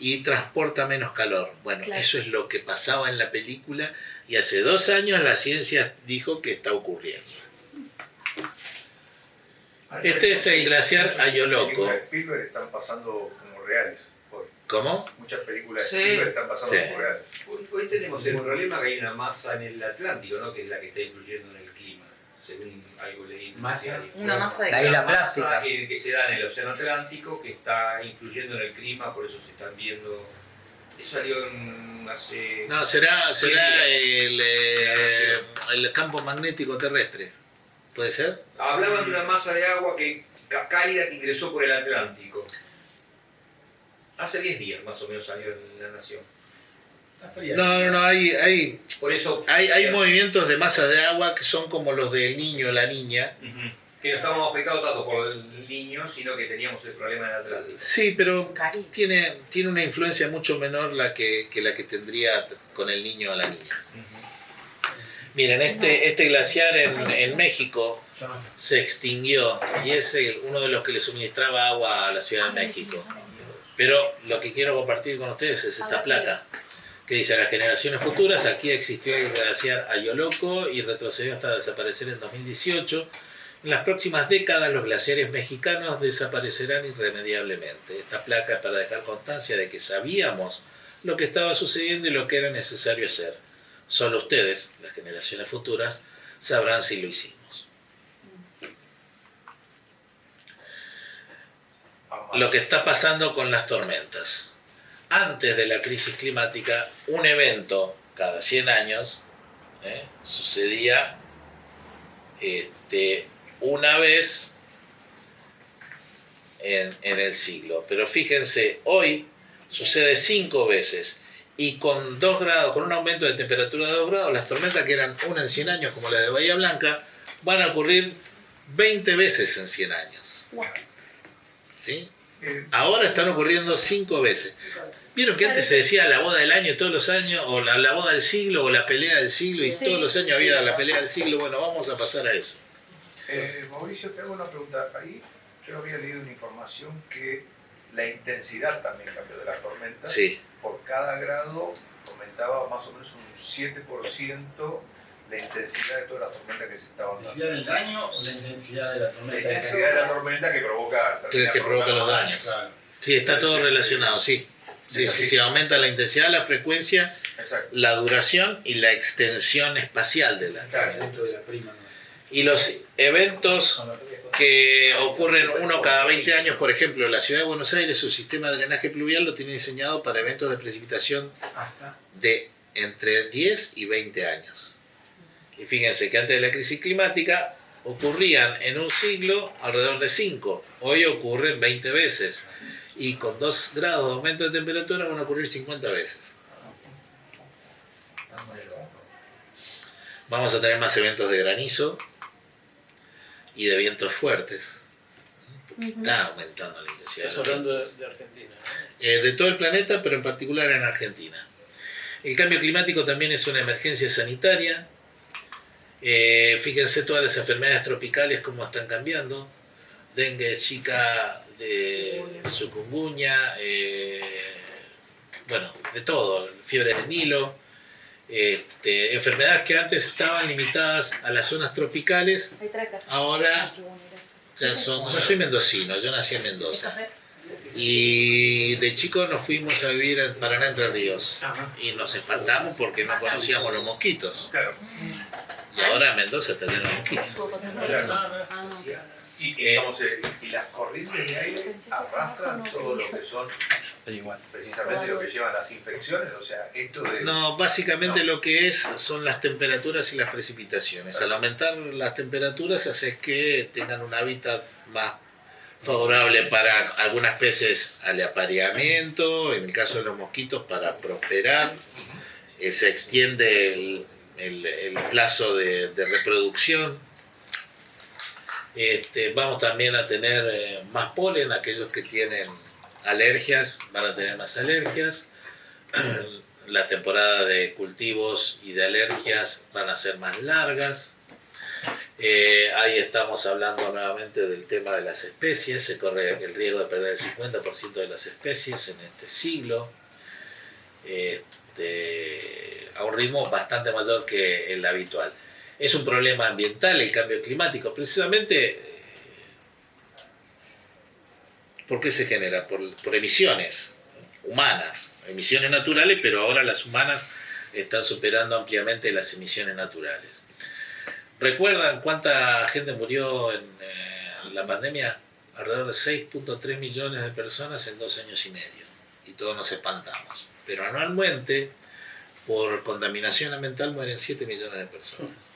y transporta menos calor. Bueno, Claro. eso es lo que pasaba en la película y hace 2 años la ciencia dijo que está ocurriendo. Este es el glaciar Ayoloco. Muchas películas de Spielberg están pasando como reales hoy. ¿Cómo? Muchas películas de Sí. Spielberg están pasando Sí. como reales. Hoy tenemos el problema que hay una masa en el Atlántico, ¿no? Que es la que está influyendo en el clima, según algo leí. en un Masa. diario. Una masa de La isla La masa plástica. que se da en el Océano Atlántico, que está influyendo en el clima, por eso se están viendo. Eso salió hace. No, será días. el campo magnético terrestre. ¿Puede ser? Hablaban de una masa de agua cálida que ingresó por el Atlántico. Hace 10 días más o menos salió en La Nación. Está fría. No, hay Por eso. Hay movimientos de masas de agua que son como los del niño o la niña. Ujú. Que no estábamos afectados tanto por el niño, sino que teníamos el problema del Atlántico. Sí, pero Cari. tiene una influencia mucho menor que la que tendría con el niño o la niña. Miren, este glaciar en México se extinguió y es uno de los que le suministraba agua a la Ciudad de México. Pero lo que quiero compartir con ustedes es esta placa que dice: a las generaciones futuras, aquí existió el glaciar Ayoloco y retrocedió hasta desaparecer en 2018. En las próximas décadas los glaciares mexicanos desaparecerán irremediablemente. Esta placa es para dejar constancia de que sabíamos lo que estaba sucediendo y lo que era necesario hacer. Solo ustedes, las generaciones futuras, sabrán si lo hicimos. Lo que está pasando con las tormentas. Antes de la crisis climática, un evento cada 100 años sucedía una vez en el siglo. Pero fíjense, hoy sucede 5 veces. Y con 2 grados, con un aumento de temperatura de 2 grados, las tormentas que eran una en 100 años, como la de Bahía Blanca, van a ocurrir 20 veces en 100 años. ¿Sí? Ahora están ocurriendo 5 veces. ¿Vieron que antes se decía la boda del año todos los años, o la boda del siglo, o la pelea del siglo, y todos los años había la pelea del siglo? Bueno, vamos a pasar a eso. Mauricio, te hago una pregunta. Ahí yo había leído una información que la intensidad también cambió de las tormentas. Sí. Por cada grado aumentaba más o menos un 7% la intensidad de todas las tormentas que se estaban ¿La dando. intensidad del daño o la intensidad de la La tormenta? intensidad de la tormenta que provoca... Que provoca los daños. Claro. Sí, está todo relacionado, sí. Sí, aumenta la intensidad, la frecuencia, Exacto. la duración y la extensión espacial de la Casi dentro de la prima. Y los eventos que ocurren uno cada 20 años, por ejemplo, la ciudad de Buenos Aires, su sistema de drenaje pluvial lo tiene diseñado para eventos de precipitación Hasta. de entre 10 y 20 años. Y fíjense que antes de la crisis climática ocurrían en un siglo alrededor de 5. Hoy ocurren 20 veces. Y con 2 grados de aumento de temperatura van a ocurrir 50 veces. Vamos a tener más eventos de granizo y de vientos fuertes. Está aumentando la intensidad. Estás hablando de Argentina, ¿no? De todo el planeta, pero en particular en Argentina. El cambio climático también es una emergencia sanitaria. Fíjense todas las enfermedades tropicales cómo están cambiando. Dengue, Zika, chikungunya, bueno, de todo, fiebre del Nilo. Enfermedades que antes estaban limitadas a las zonas tropicales, ahora ya son. Yo soy mendocino, yo nací en Mendoza. Y de chicos nos fuimos a vivir en Paraná, Entre Ríos. Y nos espantamos porque no conocíamos los mosquitos. Y ahora en Mendoza está lleno de mosquitos. Y, digamos, y las corrientes de aire arrastran todo lo que son precisamente lo que llevan las infecciones, o sea, esto de... No, básicamente lo que son las temperaturas y las precipitaciones. Al aumentar las temperaturas hace que tengan un hábitat más favorable para algunas especies al apareamiento, en el caso de los mosquitos para prosperar, se extiende el plazo de reproducción. Vamos también a tener más polen, aquellos que tienen alergias van a tener más alergias, la temporada de cultivos y de alergias van a ser más largas. Ahí estamos hablando nuevamente del tema de las especies, se corre el riesgo de perder el 50% de las especies en este siglo, a un ritmo bastante mayor que el habitual. Es un problema ambiental el cambio climático, precisamente. ¿Por qué se genera? Por emisiones humanas, emisiones naturales, pero ahora las humanas están superando ampliamente las emisiones naturales. ¿Recuerdan cuánta gente murió en la pandemia? Alrededor de 6.3 millones de personas en 2 años y medio. Y todos nos espantamos. Pero anualmente, por contaminación ambiental, mueren 7 millones de personas.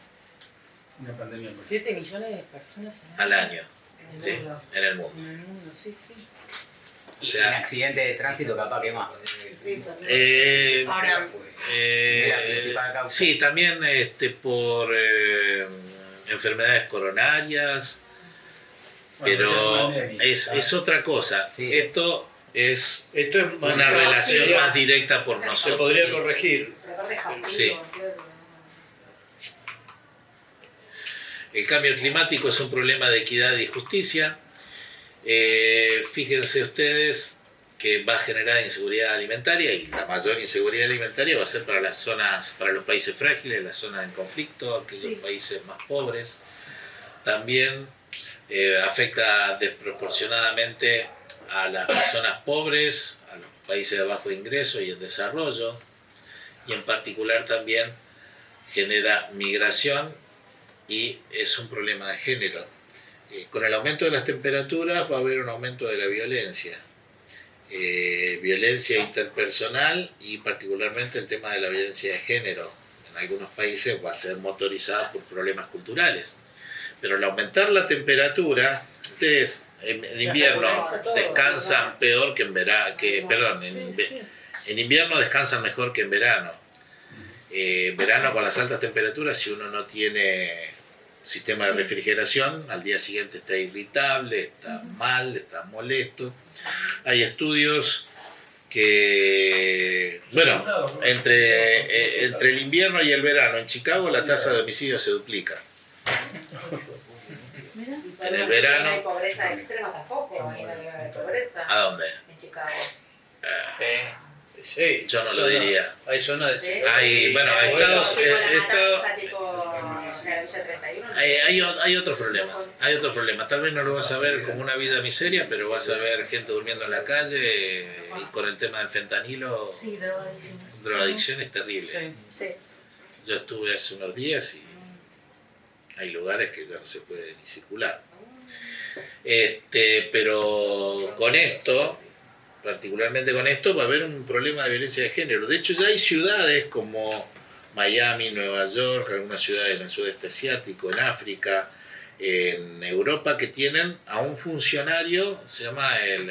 Una pandemia. 7 millones de personas al año. Sí, en el mundo. En el mundo, sí, sí. O sea, un accidente de tránsito capaz que más. Ahora, sí, también por enfermedades coronarias, pero es otra cosa. Sí. Esto es una relación más directa por nosotros. Se podría corregir. Sí. El cambio climático es un problema de equidad y justicia. Fíjense ustedes que va a generar inseguridad alimentaria, y la mayor inseguridad alimentaria va a ser para las zonas, para los países frágiles, las zonas en conflicto, aquellos países más pobres. También afecta desproporcionadamente a las personas pobres, a los países de bajo ingreso y en desarrollo, y en particular también genera migración y es un problema de género. Con el aumento de las temperaturas va a haber un aumento de la violencia. Violencia interpersonal y particularmente el tema de la violencia de género. En algunos países va a ser motorizada por problemas culturales. Pero al aumentar la temperatura, ustedes en invierno descansan peor que en verano, en invierno descansan mejor que en verano. Verano con las altas temperaturas, si uno no tiene sistema de refrigeración, al día siguiente está irritable, está mal, está molesto. Hay estudios que, bueno, entre el invierno y el verano en Chicago la tasa de homicidio se duplica. En el verano. No hay pobreza extrema tampoco, ahí no debe haber pobreza. ¿A dónde? En Chicago. Sí, yo no lo diría. Hay zonas de... Hay, bueno, estados... Hay otros problemas. Hay otros problemas. Tal vez no lo vas a ver como una vida miseria, pero vas a ver gente durmiendo en la calle y con el tema del fentanilo. Sí, drogadicción. Drogadicción es terrible. Sí, sí. Yo estuve hace unos días y hay lugares que ya no se puede ni circular. Pero con esto, particularmente con esto, va a haber un problema de violencia de género. De hecho, ya hay ciudades como Miami, Nueva York, algunas ciudades en el sudeste asiático, en África, en Europa, que tienen a un funcionario, se llama el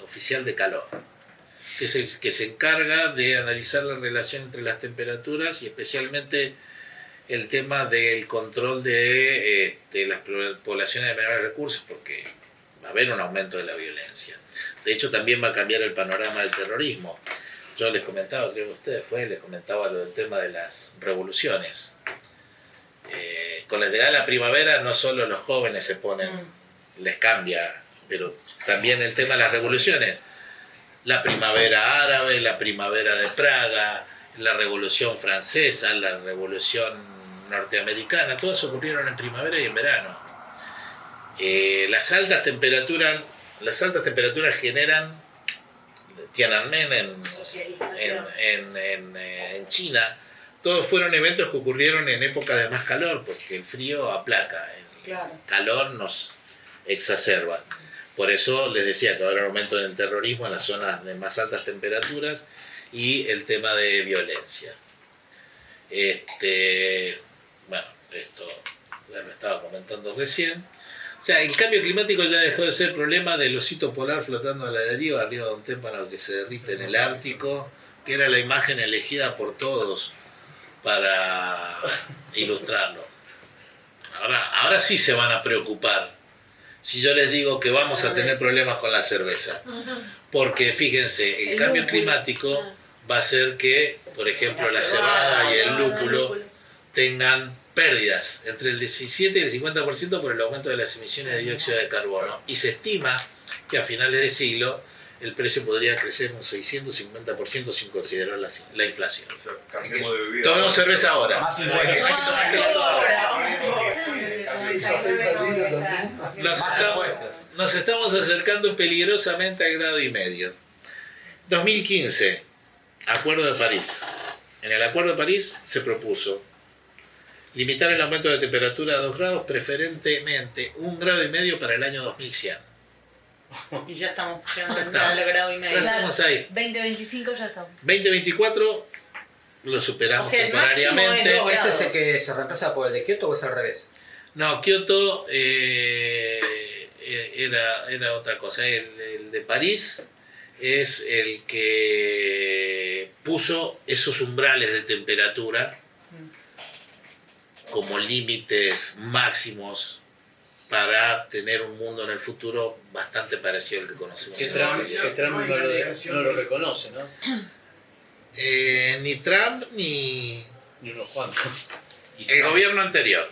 oficial de calor, que se encarga de analizar la relación entre las temperaturas y especialmente el tema del control de las poblaciones de menores recursos, porque va a haber un aumento de la violencia. De hecho, también va a cambiar el panorama del terrorismo. Yo les comentaba, creo que ustedes les comentaba lo del tema de las revoluciones. Con la llegada de la primavera no solo los jóvenes se ponen, les cambia, pero también el tema de las revoluciones. La primavera árabe, la primavera de Praga, la revolución francesa, la revolución norteamericana, todas ocurrieron en primavera y en verano. Las altas temperaturas generan Tiananmen en China. Todos fueron eventos que ocurrieron en épocas de más calor, porque el frío aplaca, el calor nos exacerba. Por eso les decía que va a haber aumento en el terrorismo en las zonas de más altas temperaturas y el tema de violencia. Bueno, esto ya lo estaba comentando recién. O sea, el cambio climático ya dejó de ser problema del osito polar flotando a la deriva arriba de un témpano que se derrite en el Ártico, que era la imagen elegida por todos para ilustrarlo. Ahora sí se van a preocupar si yo les digo que vamos a tener problemas con la cerveza. Porque fíjense, el cambio climático va a hacer que, por ejemplo, la cebada y el lúpulo tengan pérdidas entre el 17 y el 50% por el aumento de las emisiones de dióxido de carbono. Y se estima que a finales de siglo el precio podría crecer un 650% sin considerar la inflación. Cambiemos de bebida. Tomemos cerveza ahora. Nos estamos acercando peligrosamente al 1,5 grados. 2015, Acuerdo de París. En el Acuerdo de París se propuso limitar el aumento de temperatura a 2 grados, preferentemente 1,5 grados para el año 2100. Y ya estamos llegando al 1,5 grados. Ya estamos ahí. 2025 ya estamos. 2024 lo superamos, o sea, temporariamente. ¿Ese es el que se reemplaza por el de Kioto o es al revés? No, Kioto era otra cosa. El de París es el que puso esos umbrales de temperatura como límites máximos para tener un mundo en el futuro bastante parecido al que conocemos. Que Trump no lo reconoce, ¿no? Ni Trump ni unos cuantos. El gobierno anterior.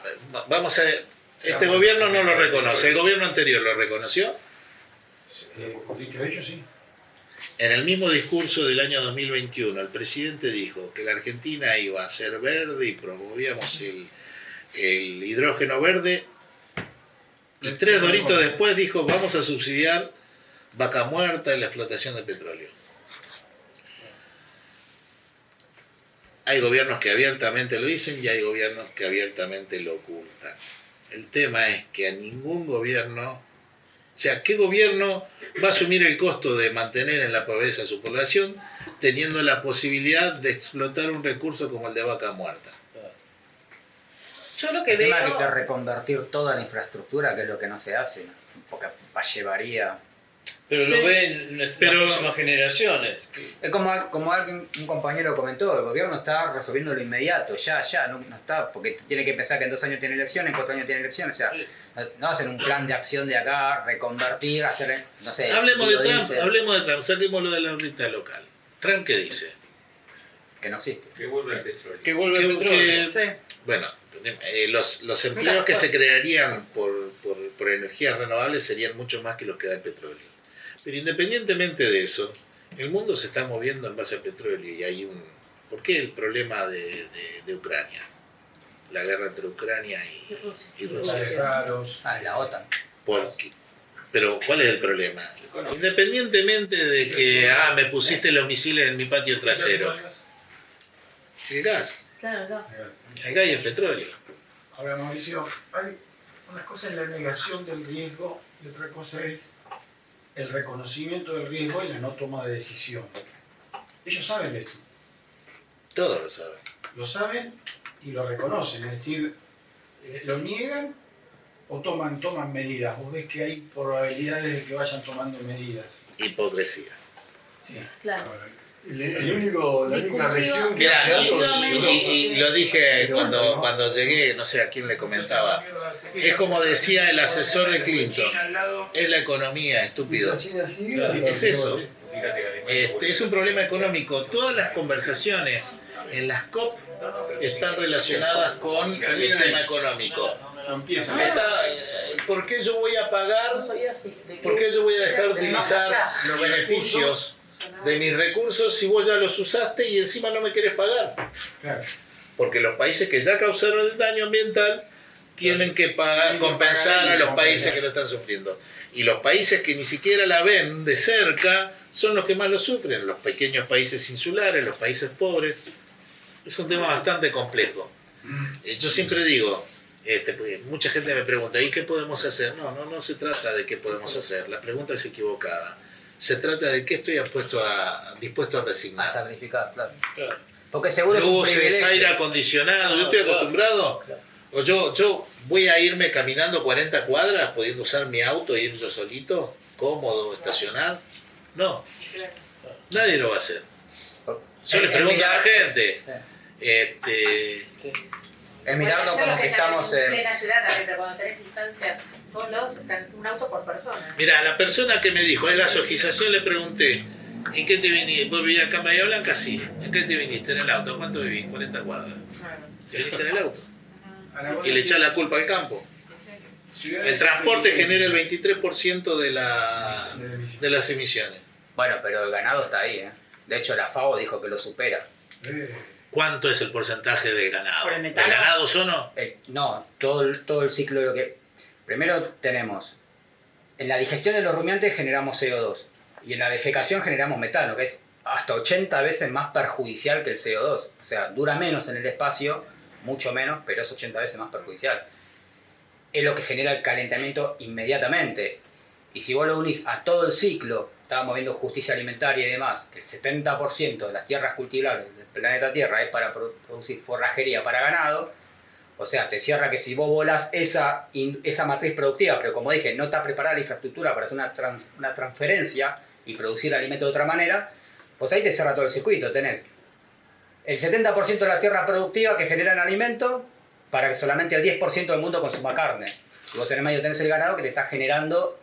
Vamos a ver. Este gobierno no lo reconoce. ¿El gobierno anterior lo reconoció? Por dicho de ellos, sí. En el mismo discurso del año 2021, el presidente dijo que la Argentina iba a ser verde y promovíamos el hidrógeno verde. Y 3 doritos después dijo, vamos a subsidiar vaca muerta y la explotación de petróleo. Hay gobiernos que abiertamente lo dicen y hay gobiernos que abiertamente lo ocultan. El tema es que a ningún gobierno, o sea, ¿qué gobierno va a asumir el costo de mantener en la pobreza a su población teniendo la posibilidad de explotar un recurso como el de vaca muerta? Yo lo que el tema veo... es que hay que reconvertir toda la infraestructura, que es lo que no se hace, ¿no? Porque llevaría... Pero lo ven las próximas generaciones. Es como alguien, un compañero comentó, el gobierno está resolviendo lo inmediato, ya, no está, porque tiene que pensar que en 2 años tiene elecciones, en 4 años tiene elecciones, o sea, no hacen un plan de acción de acá, reconvertir, hacer, no sé... Hablemos de Trump, saquémoslo de la órbita local. ¿Trump qué dice? Que no existe. Que vuelva el petróleo. Que vuelva el petróleo. Sí. Bueno, los empleos que se crearían por energías renovables serían mucho más que los que da el petróleo. Pero independientemente de eso, el mundo se está moviendo en base al petróleo y hay un... ¿Por qué el problema de Ucrania? La guerra entre Ucrania y Rusia. La OTAN. Pero ¿cuál es el problema? Independientemente de que me pusiste los misiles en mi patio trasero. El gas. Claro, el gas. El gas y el petróleo. Ahora, Mauricio, hay una cosa es la negación del riesgo y otra cosa es el reconocimiento del riesgo y la no toma de decisión. Ellos saben esto. Todos lo saben. Lo saben y lo reconocen, es decir, lo niegan o toman medidas. Vos ves que hay probabilidades de que vayan tomando medidas. Hipocresía. Sí. Claro. La única región que Mira, se ha solucionado. y lo dije cuando llegué, no sé a quién le comentaba. Es como decía el asesor de Clinton, es la economía, estúpido. Es eso. Es un problema económico. Todas las conversaciones en las COP están relacionadas con el tema económico. ¿Por qué yo voy a pagar? ¿Por qué yo voy a dejar de utilizar los beneficios de mis recursos si vos ya los usaste y encima no me querés pagar? Porque los países que ya causaron el daño ambiental tienen que compensar a los países que lo están sufriendo. Y los países que ni siquiera la ven de cerca son los que más lo sufren, los pequeños países insulares, los países pobres. Es un tema bastante complejo. Yo siempre digo, mucha gente me pregunta, ¿y qué podemos hacer? No se trata de qué podemos hacer, la pregunta es equivocada. Se trata de qué estoy dispuesto a resignar. A sacrificar, claro. Porque seguro es un Luces, privilegio. aire acondicionado, yo estoy acostumbrado. O yo voy a irme caminando 40 cuadras, pudiendo usar mi auto e ir yo solito, cómodo, estacionar. No, nadie lo va a hacer. Yo le pregunto a la gente. Es mirarlo como que estamos en... plena ciudad también, pero cuando tenés distancia, todos lados están un auto por persona. Mira, la persona que me dijo, en la sojización le pregunté, ¿en qué te viniste? ¿Vos vivías acá en Bahía Blanca? Sí. ¿En qué te viniste? En el auto. ¿Cuánto vivís? 40 cuadras. ¿Te viniste en el auto? Y le echás la culpa al campo. El transporte genera el 23% de las emisiones. Bueno, pero el ganado está ahí, ¿eh? De hecho, la FAO dijo que lo supera. ¿Cuánto es el porcentaje del ganado? ¿Por el ¿Del metano? ganado solo? No, todo el ciclo de lo que... Primero tenemos, en la digestión de los rumiantes generamos CO2 y en la defecación generamos metano, que es hasta 80 veces más perjudicial que el CO2. O sea, dura menos en el espacio, mucho menos, pero es 80 veces más perjudicial. Es lo que genera el calentamiento inmediatamente. Y si vos lo unís a todo el ciclo, estábamos viendo justicia alimentaria y demás, que el 70% de las tierras cultivables del planeta Tierra es para producir forrajería para ganado, o sea, te cierra que si vos volás esa matriz productiva, pero como dije, no está preparada la infraestructura para hacer una transferencia y producir alimento de otra manera, pues ahí te cierra todo el circuito. Tenés el 70% de las tierras productivas que generan alimento para que solamente el 10% del mundo consuma carne. Y vos en el medio tenés el ganado que te está generando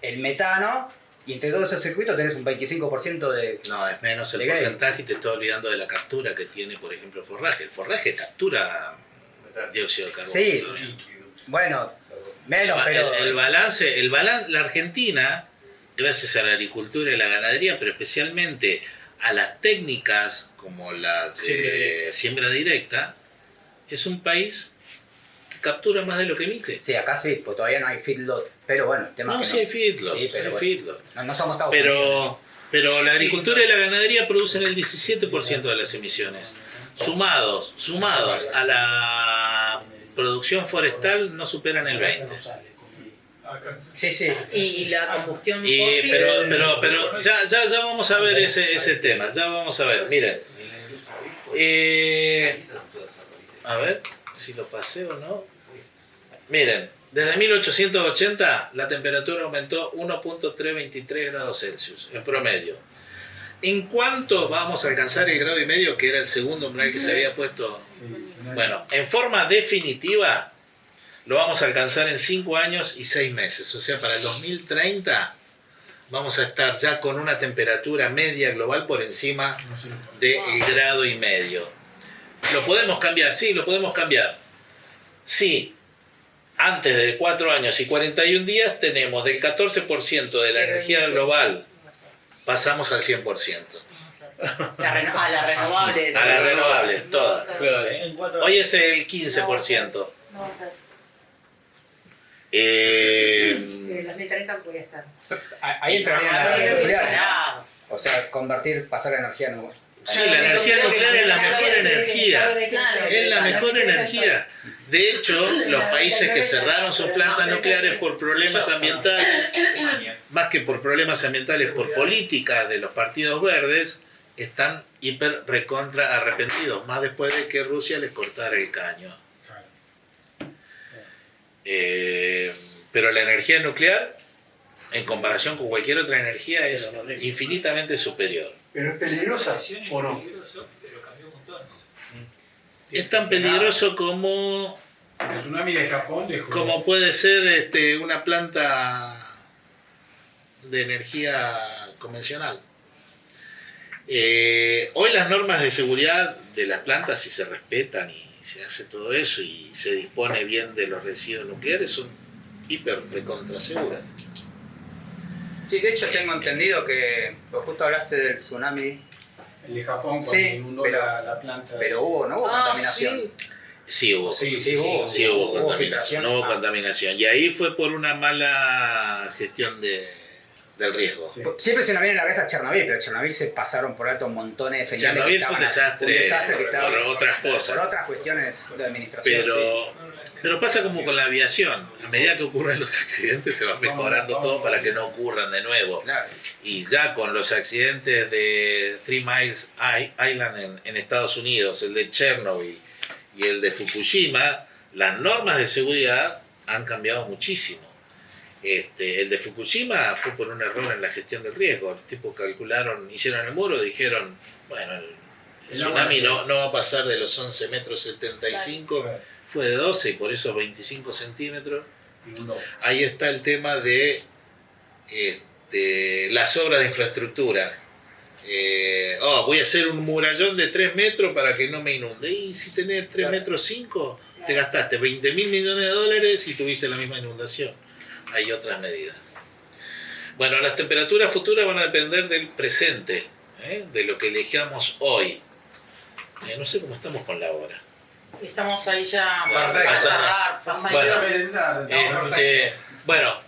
el metano, y entre todo ese circuito tenés un 25% de... No, es menos el porcentaje, y te estoy olvidando de la captura que tiene, por ejemplo, el forraje. El forraje captura dióxido de carbono. Sí, bueno, menos, pero... El balance, la Argentina, gracias a la agricultura y la ganadería, pero especialmente a las técnicas como la de siembra directa, es un país que captura más de lo que emite. Sí, acá sí, pues todavía no hay feedlot, pero bueno, el tema No, es que sí hay feedlot, sí, pero hay bueno, feedlot. no somos Estados Unidos. Pero la agricultura y la ganadería producen el 17% de las emisiones. Sumados a la producción forestal no superan el 20%. Sí, sí. Y la combustión fósil. Pero ya vamos a ver ese tema, ya vamos a ver, miren. A ver si lo pasé o no. Miren, desde 1880 la temperatura aumentó 1.323 grados Celsius en promedio. ¿En cuánto vamos a alcanzar el grado y medio, que era el segundo umbral que se había puesto? Bueno, en forma definitiva lo vamos a alcanzar en 5 años y 6 meses. O sea, para el 2030 vamos a estar ya con una temperatura media global por encima del grado y medio. ¿Lo podemos cambiar? Sí, lo podemos cambiar. Sí, antes de 4 años y 41 días tenemos del 14% de la energía global, pasamos al 100%. A las renovables. A las renovables, todas. Sí. Hoy es el 15%. No va a ser. Sí, el 2030 voy a estar. Ahí entraría la nuclear, ¿no? O sea, pasar a energía nuclear. Sí, la energía nuclear es la mejor energía. Es la mejor energía. De hecho, los países que cerraron sus plantas nucleares por problemas ambientales, más que por problemas ambientales, por políticas de los partidos verdes, están hiper recontra arrepentidos, más después de que Rusia les cortara el caño. Pero la energía nuclear, en comparación con cualquier otra energía, es infinitamente superior. ¿Pero es peligrosa o no? Peligroso, pero cambió montones. Es tan peligroso como El tsunami de Japón dejó. como puede ser una planta de energía convencional. Hoy las normas de seguridad de las plantas, si se respetan y se hace todo eso y se dispone bien de los residuos nucleares, son hiper recontra seguras. Sí, de hecho tengo entendido que, pues justo hablaste del tsunami. El de Japón cuando Sí, inundó pero- la planta. Pero no hubo contaminación. Sí hubo, Sí, hubo contaminación, filtración. no hubo contaminación. Y ahí fue por una mala gestión del riesgo. Siempre se nos viene a la cabeza Chernobyl, pero Chernobyl se pasaron por alto montones de señales. Chernobyl que fue un estaban- desastre, que estaba- por otras cosas. Por otras cuestiones de administración. Pero pasa como con la aviación. A medida que ocurren los accidentes se va mejorando todo para que no ocurran de nuevo. Claro. Y ya con los accidentes de Three Miles Island en Estados Unidos, el de Chernobyl y el de Fukushima, las normas de seguridad han cambiado muchísimo. El de Fukushima fue por un error en la gestión del riesgo. Los tipos calcularon, hicieron el muro, dijeron, bueno, el tsunami no va a pasar de los 11 metros 75, fue de 12 y por eso 25 centímetros. Ahí está el tema de las obras de infraestructura. Voy a hacer un murallón de 3 metros para que no me inunde. Y si tenés 3 metros 5, te gastaste 20 mil millones de dólares y tuviste la misma inundación. Hay otras medidas. Bueno, las temperaturas futuras van a depender del presente, de lo que elijamos hoy. No sé cómo estamos con la hora. Estamos ahí ya Perfecto. para cerrar. Bueno,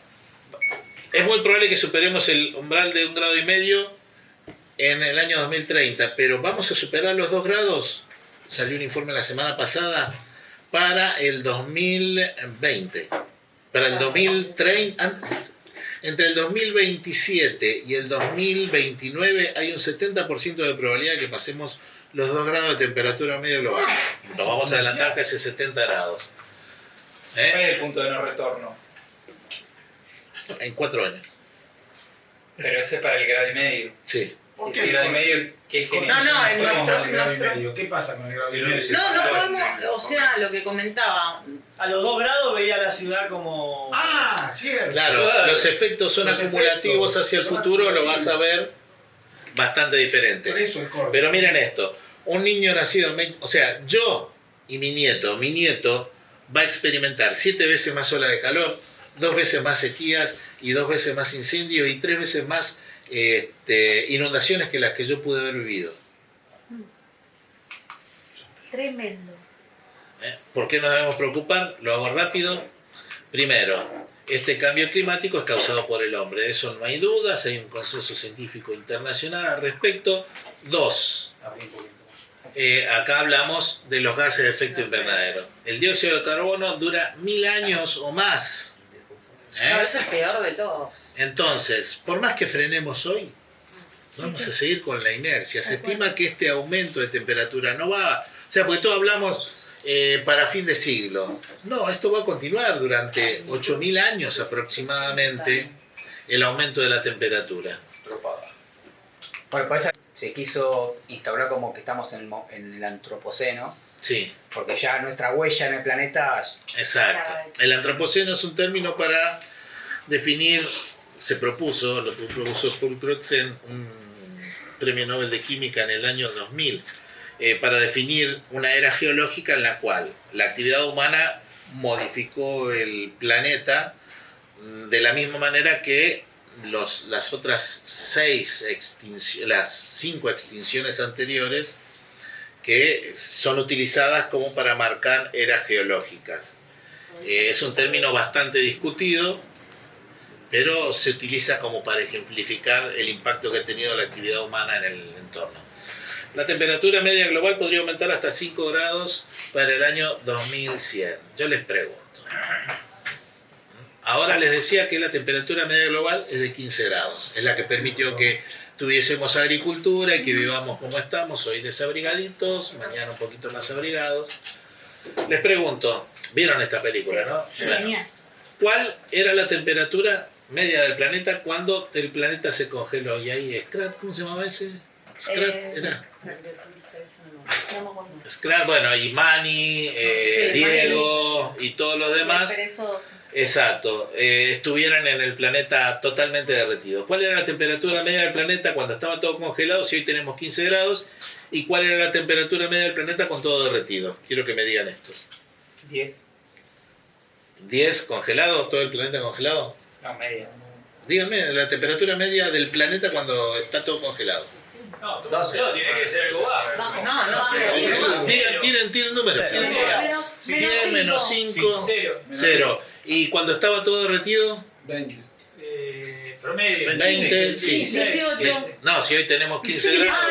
es muy probable que superemos el umbral de 1,5 grados en el año 2030, pero vamos a superar los 2 grados. Salió un informe la semana pasada para el 2020. Para el 2030, entre el 2027 y el 2029 hay un 70% de probabilidad de que pasemos los 2 grados de temperatura media global. Nos vamos a adelantar casi 70 grados. ¿Cuál es el punto de no retorno? En 4 años. Pero ese es para el grado y medio. Sí. ¿Por ¿Y qué? ese grado y medio qué genera? No, en nuestro... El grado y medio. ¿Qué pasa con el grado y medio? No podemos, o sea, lo que comentaba. A los 2 grados veía la ciudad como... Ah, cierto. Claro, los efectos son Los acumulativos efectos hacia el son futuro, lo vas a ver bastante diferente. Por eso el corte. Pero miren esto, un niño nacido en o sea, yo y mi nieto va a experimentar 7 veces más ola de calor, 2 veces más sequías y 2 veces más incendios y 3 veces más inundaciones que las que yo pude haber vivido. Tremendo. ¿Por qué nos debemos preocupar? Lo hago rápido. Primero, este cambio climático es causado por el hombre, de eso no hay dudas, hay un consenso científico internacional al respecto. 2, acá hablamos de los gases de efecto invernadero. El dióxido de carbono dura 1000 años o más. A veces el peor de todos. Entonces, por más que frenemos hoy, vamos a seguir con la inercia. Se estima que este aumento de temperatura no va... O sea, porque todos hablamos para fin de siglo. No, esto va a continuar durante 8000 años aproximadamente, el aumento de la temperatura. Por eso se quiso instaurar como que estamos en el antropoceno. Sí. Porque ya nuestra huella en el planeta... Exacto. El antropoceno es un término para definir, lo propuso Paul Crutzen, un premio Nobel de Química en el año 2000, para definir una era geológica en la cual la actividad humana modificó el planeta de la misma manera que las otras 5 extinciones anteriores, que son utilizadas como para marcar eras geológicas. Es un término bastante discutido, pero se utiliza como para ejemplificar el impacto que ha tenido la actividad humana en el entorno. La temperatura media global podría aumentar hasta 5 grados para el año 2100. Yo les pregunto. Ahora les decía que la temperatura media global es de 15 grados. Es la que permitió que tuviésemos agricultura y que vivamos como estamos, hoy desabrigaditos, mañana un poquito más abrigados. Les pregunto, ¿vieron esta película, no? Bueno, ¿cuál era la temperatura media del planeta cuando el planeta se congeló? Y ahí, ¿cómo se llamaba ese? Scrat era. No me acuerdo. Scrat, bueno, y Manny, Diego y todos los demás. Exacto, estuvieran en el planeta totalmente derretido. ¿Cuál era la temperatura media del planeta cuando estaba todo congelado? Si hoy tenemos 15 grados. ¿Y cuál era la temperatura media del planeta con todo derretido? Quiero que me digan esto. 10. ¿10 congelado? ¿Todo el planeta congelado? No, media. Díganme, la temperatura media del planeta cuando está todo congelado. No, todo congelado tiene que ser algo bajo. No. Tienen números. 10 menos 5, 0. ¿Y cuando estaba todo derretido? 20. Promedio. 20, sí. 18. No, si hoy tenemos 15 grados,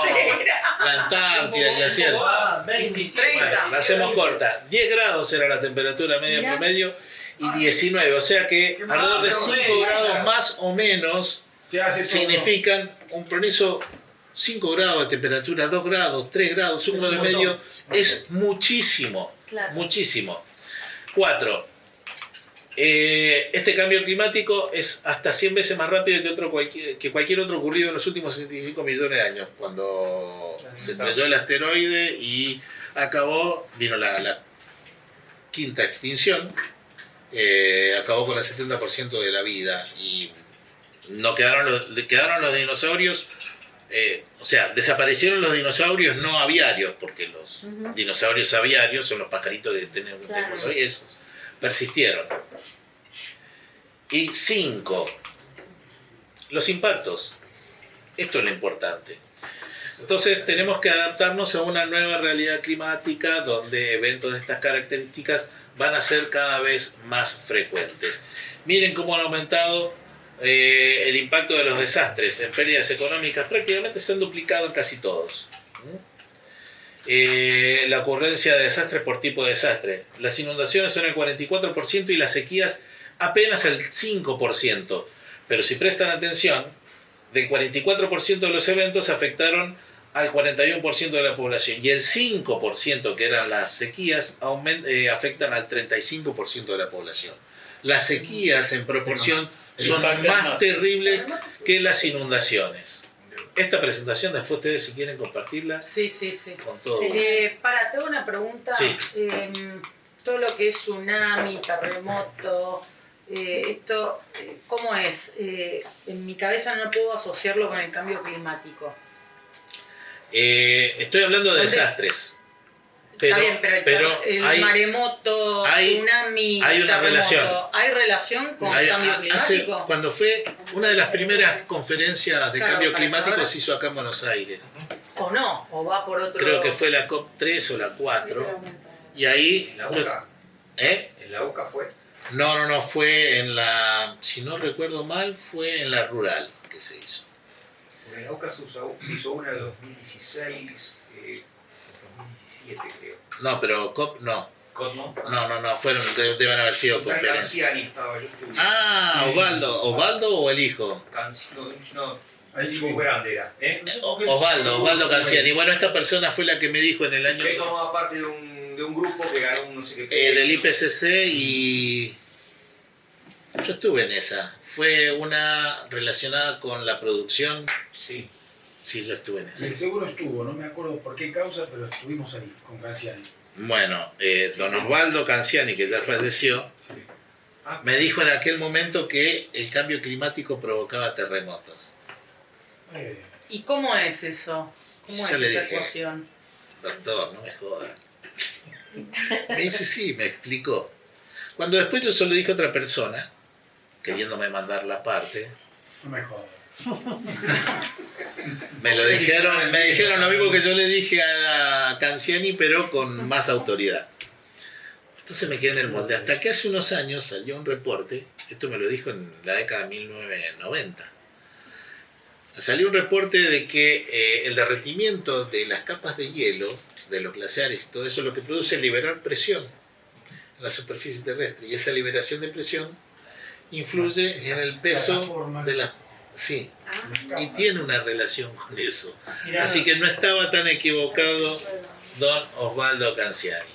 tenemos la Antártida y así. Bueno, la hacemos corta. 10 grados era la temperatura media promedio y 19. O sea que alrededor de 5 grados más o menos significan un progreso. 5 grados de temperatura, 2 grados, 3 grados, 1 grado y medio. Es muchísimo. Muchísimo. 4. Este cambio climático es hasta 100 veces más rápido que cualquier otro ocurrido en los últimos 65 millones de años, cuando se estrelló el asteroide y vino la quinta extinción, acabó con el 70% de la vida y no quedaron los dinosaurios, o sea, desaparecieron los dinosaurios no aviarios, porque los dinosaurios aviarios son los pajaritos que tenemos hoy, esos persistieron. Y 5. Los impactos. Esto es lo importante. Entonces tenemos que adaptarnos a una nueva realidad climática donde eventos de estas características van a ser cada vez más frecuentes. Miren cómo han aumentado el impacto de los desastres en pérdidas económicas. Prácticamente se han duplicado en casi todos. La ocurrencia de desastres por tipo de desastre. Las inundaciones son el 44% y las sequías apenas el 5%. Pero si prestan atención, del 44% de los eventos afectaron al 41% de la población y el 5% que eran las sequías afectan al 35% de la población. Las sequías en proporción son más terribles que las inundaciones. Esta presentación después ustedes si quieren compartirla. Sí. Con todo. Tengo una pregunta. Sí. Todo lo que es tsunami, terremoto, esto, ¿cómo es? En mi cabeza no puedo asociarlo con el cambio climático. Estoy hablando de desastres. Está bien, pero el maremoto, tsunami, hay una relación. ¿Hay relación con el cambio climático? Cuando fue una de las primeras conferencias de cambio climático se hizo acá en Buenos Aires. ¿O no? ¿O va por otro? Creo que fue la COP3 o la 4. Y ahí... ¿En la UCA? ¿En la UCA fue? No, fue en la... Si no recuerdo mal, fue en la rural que se hizo. Porque en la UCA se hizo una en 2016... 2017 creo. No, pero COP no. ¿COP no? No, deben haber sido conferencias. Canciani estaba, yo estuve. Ah, sí. ¿Osvaldo o el hijo? No, el hijo grande era. Osvaldo Canciani. Bueno, esta persona fue la que me dijo en el año... Que formaba parte de un grupo que ganó un no sé qué... del IPCC y... Yo estuve en esa. Fue una relacionada con la producción. Sí. Sí, yo estuve en esa. El seguro estuvo, no me acuerdo por qué causa, pero estuvimos ahí con Canciani. Bueno, don Osvaldo Canciani, que ya falleció, me dijo en aquel momento que el cambio climático provocaba terremotos. ¿Y cómo es eso? ¿Cómo es esa ecuación? Doctor, no me jodas. Me dice, sí, me explicó. Cuando después yo solo dije a otra persona, queriéndome mandar la parte, no me jodas. me dijeron lo mismo que yo le dije a Canciani, pero con más autoridad. Entonces me quedé en el molde. Hasta que hace unos años salió un reporte, esto me lo dijo en la década de 1990, salió un reporte de que el derretimiento de las capas de hielo, de los glaciares y todo eso, lo que produce es liberar presión en la superficie terrestre. Y esa liberación de presión influye en el peso de la... Sí, y tiene una relación con eso. Así que no estaba tan equivocado don Osvaldo Canciani.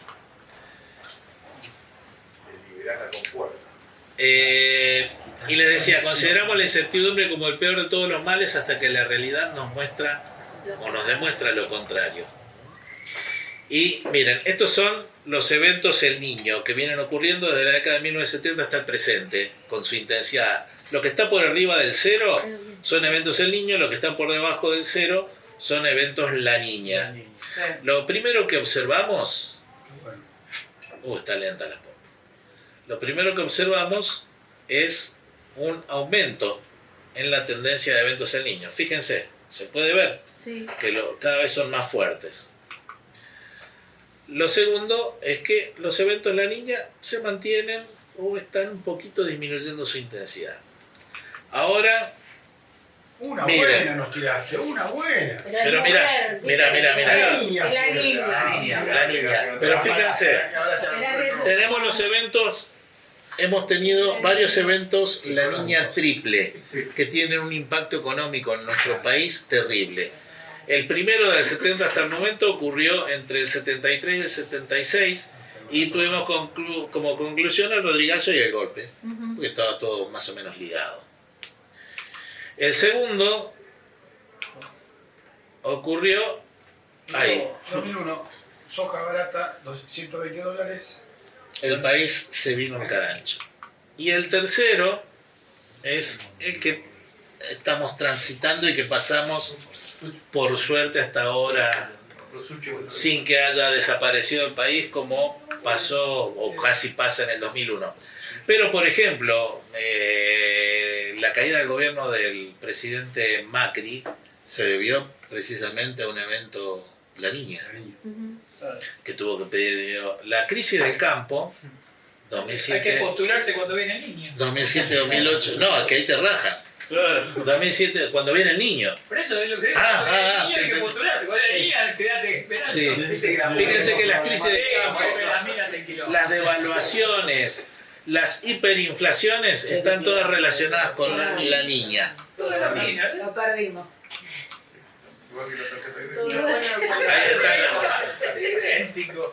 Y les decía, consideramos la incertidumbre como el peor de todos los males hasta que la realidad nos muestra o nos demuestra lo contrario. Y miren, estos son los eventos El Niño que vienen ocurriendo desde la década de 1970 hasta el presente, con su intensidad. Lo que está por arriba del 0 son eventos El Niño, lo que está por debajo del 0 son eventos La Niña. Sí. Lo primero que observamos... está lenta la pompa. Lo primero que observamos es un aumento en la tendencia de eventos El Niño. Fíjense, se puede ver que cada vez son más fuertes. Lo segundo es que los eventos La Niña se mantienen o están un poquito disminuyendo su intensidad. Ahora, Una miren. buena nos tiraste, una buena. Pero mira. La niña. La niña. Pero fíjense, tenemos los eventos, hemos tenido varios eventos La Niña triple, que tienen un impacto económico en nuestro país terrible. El primero del 70 hasta el momento ocurrió entre el 73 y el 76 y tuvimos como conclusión el Rodrigazo y el golpe, porque estaba todo más o menos ligado. El segundo ocurrió ahí. 2001, soja barata, $120. El país se vino al carancho. Y el tercero es el que estamos transitando y que pasamos por suerte hasta ahora sin que haya desaparecido el país como pasó o casi pasa en el 2001. Pero por ejemplo, la caída del gobierno del presidente Macri se debió precisamente a un evento La Niña, que tuvo que pedir dinero. La crisis del campo, 2007... Hay que postularse cuando viene el niño. 2007-2008, no, es que ahí te rajan. 2007, cuando viene el niño. Por eso es lo que digo. Cuando viene el niño hay que postularse. Cuando viene el niño, quédate esperando. Sí. Fíjense que las crisis del campo, las devaluaciones, las hiperinflaciones están todas relacionadas con La Niña. Lo perdimos. Ahí está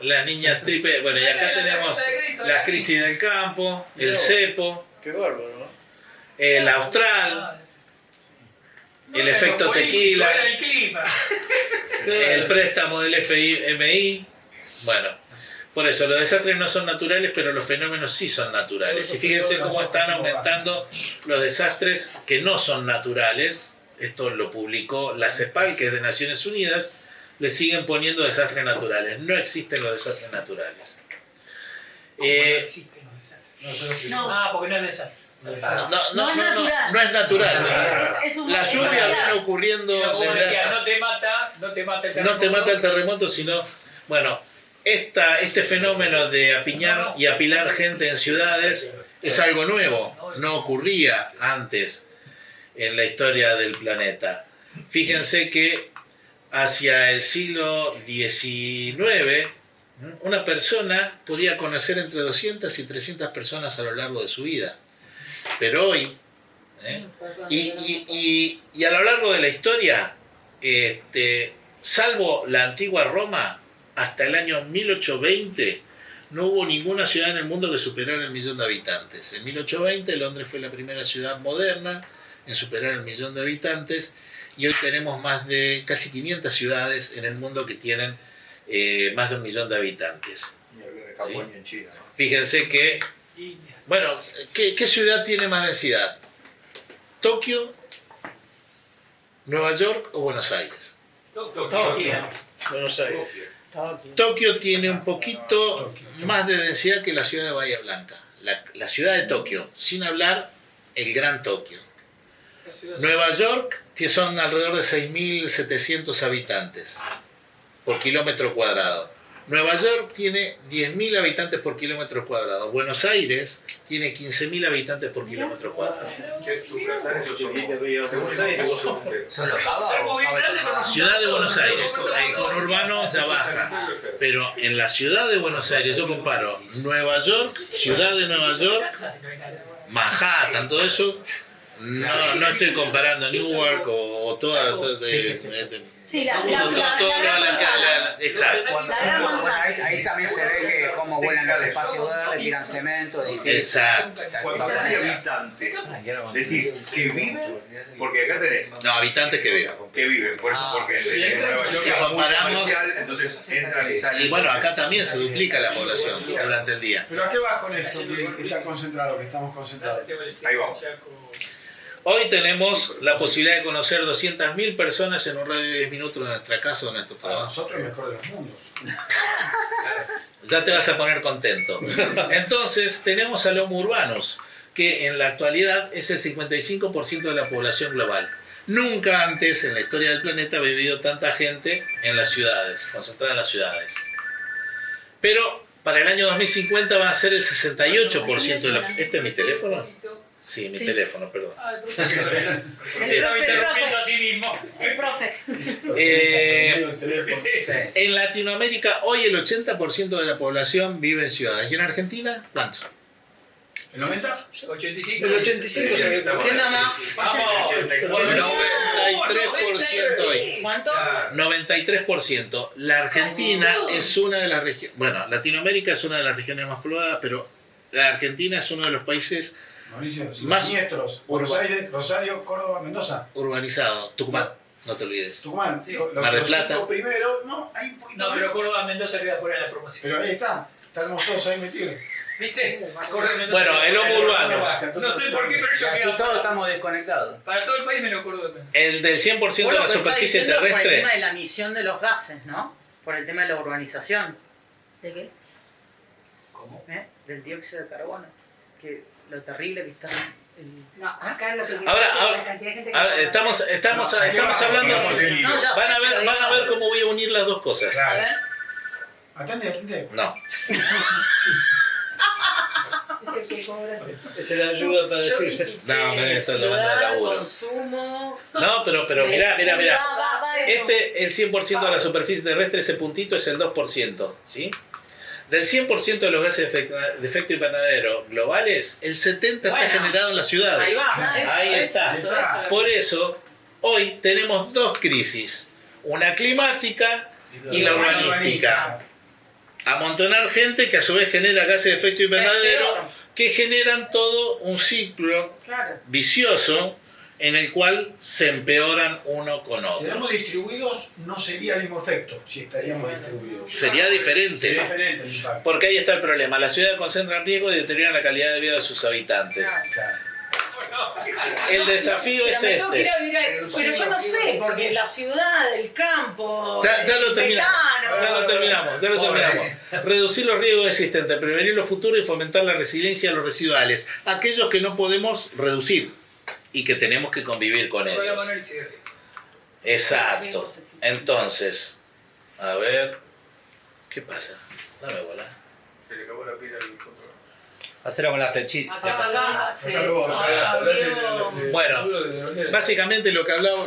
La Niña triple. Bueno, y acá tenemos la crisis del campo, el cepo. Qué bárbaro, ¿no? El austral, el efecto tequila, el préstamo del FMI. Bueno, por eso los desastres no son naturales, pero los fenómenos sí son naturales. Y fíjense cómo están aumentando los desastres que no son naturales. Esto lo publicó la CEPAL, que es de Naciones Unidas. Le siguen poniendo desastres naturales. No existen los desastres naturales. No existen los desastres. No. Porque no es desastre. No es natural. No es natural. La lluvia viene ocurriendo. No te mata el terremoto. No te mata el terremoto, sino. Bueno, este fenómeno de apiñar y apilar gente en ciudades es algo nuevo. No ocurría antes en la historia del planeta. Fíjense que hacia el siglo XIX una persona podía conocer entre 200 y 300 personas a lo largo de su vida. Pero hoy, y a lo largo de la historia, salvo la antigua Roma, hasta el año 1820, no hubo ninguna ciudad en el mundo que superara el 1.000.000 de habitantes. En 1820 Londres fue la primera ciudad moderna en superar el 1.000.000 de habitantes, y hoy tenemos más de casi 500 ciudades en el mundo que tienen más de 1.000.000 de habitantes. ¿Sí? Fíjense que, bueno, ¿qué ciudad tiene más densidad? ¿Tokio, Nueva York o Buenos Aires? Buenos Aires. Tokio tiene un poquito más de densidad que la ciudad de Bahía Blanca. La ciudad de Tokio, sin hablar el Gran Tokio. Nueva York son alrededor de 6.700 habitantes por kilómetro cuadrado. Nueva York tiene 10.000 habitantes por kilómetro cuadrado. Buenos Aires tiene 15.000 habitantes por kilómetro cuadrado. Ciudad de Buenos Aires, el conurbano ya baja. Pero en la ciudad de Buenos Aires yo comparo Nueva York, ciudad de Nueva York, Manhattan, todo eso. No estoy comparando Newark o toda... Sí, Exacto. Ahí también se ve que cómo vuelan los espacios verdes, tiran cemento. Exacto. Cuando decís habitante, decís que viven, porque acá tenés. No, habitantes que viven. Que viven, por eso, porque en Nueva York si es muy comparamos, comercial, entonces entran y salen. y bueno, acá también se duplica la población durante el día. ¿Pero a qué vas con esto que está concentrado, que estamos concentrados? Ahí vamos. Hoy tenemos la posibilidad de conocer 200.000 personas en un radio de 10 minutos de nuestra casa o de nuestro Para trabajo. nosotros el mejor de los mundos. Ya te vas a poner contento. Entonces tenemos al Homo urbanus, que en la actualidad es el 55% de la población global. Nunca antes en la historia del planeta ha vivido tanta gente en las ciudades, concentrada en las ciudades. Pero para el año 2050 va a ser el 68% de la... ¿Este es mi teléfono? Sí, mi teléfono, perdón. El profe. En Latinoamérica hoy el 80% de la población vive en ciudades. ¿Y en Argentina cuánto? ¿El 90? 85. El 85 se ve. ¿Quién da más? Vamos. 93% hoy. ¿Cuánto? 93%. La Argentina es una de las regiones... Bueno, Latinoamérica es una de las regiones más pobladas, pero la Argentina es uno de los países Mauricio, más siniestros. Buenos Aires, Rosario, Córdoba, Mendoza. Urbanizado. Tucumán, no te olvides. Tucumán, Sí. Mar del los Plata. 5 primeros, no, hay un poquito. No, pero Córdoba, Mendoza queda fuera de la promoción. Pero ahí está, estamos todos ahí metidos. ¿Viste? Córdoba, Mendoza Bueno, queda el fuera Homo de la urbanus. promoción. No sé por qué, pero Y yo así quedo todos fuera. estamos desconectados. Para todo el país menos Córdoba. El del 100% Vos de lo la que estás superficie diciendo es por el terrestre... tema de la emisión de los gases, ¿no? Por el tema de la urbanización. ¿De qué? ¿Cómo? Del dióxido de carbono. Que lo terrible que está... No, acá lo que Ahora, la cantidad de gente que estamos hablando... No, ya Van a sé, ver, pero van a digamos- ver cómo voy a unir las dos cosas. A ver. Atende. No. es el que cobra. Esa es la ayuda para Yo decir. No, me estoy tomando el ciudad, laburo. consumo... No, pero mirá. base. El 100% de la superficie terrestre, ese puntito es el 2%, ¿sí? Del 100% de los gases de efecto invernadero globales, el 70% Bueno, está generado en las ciudades. Ahí va. Ahí está. Eso. Por eso, hoy tenemos dos crisis. Una climática y la urbanística. Amontonar gente que a su vez genera gases de efecto invernadero que generan todo un ciclo Claro. vicioso en el cual se empeoran uno con Si otro. estaríamos distribuidos, no sería el mismo efecto si estaríamos distribuidos. Sería diferente. Sería diferente el impacto. Porque ahí está el problema. La ciudad concentra riesgo y deteriora la calidad de vida de sus habitantes. Claro. El desafío es Pero me tengo que ir este. a vivir ahí. Pero yo no sé, porque la ciudad, el campo... Ya lo el terminamos. metano. Ya lo terminamos. Reducir los riesgos existentes, prevenir los futuros y fomentar la resiliencia de los residuales. Aquellos que no podemos reducir y que tenemos que convivir con ellos. Exacto. Entonces, a ver, ¿qué pasa? Dame bola. Se le acabó la pila al control. Hacerlo con la flechita. Bueno, básicamente lo que hablaba,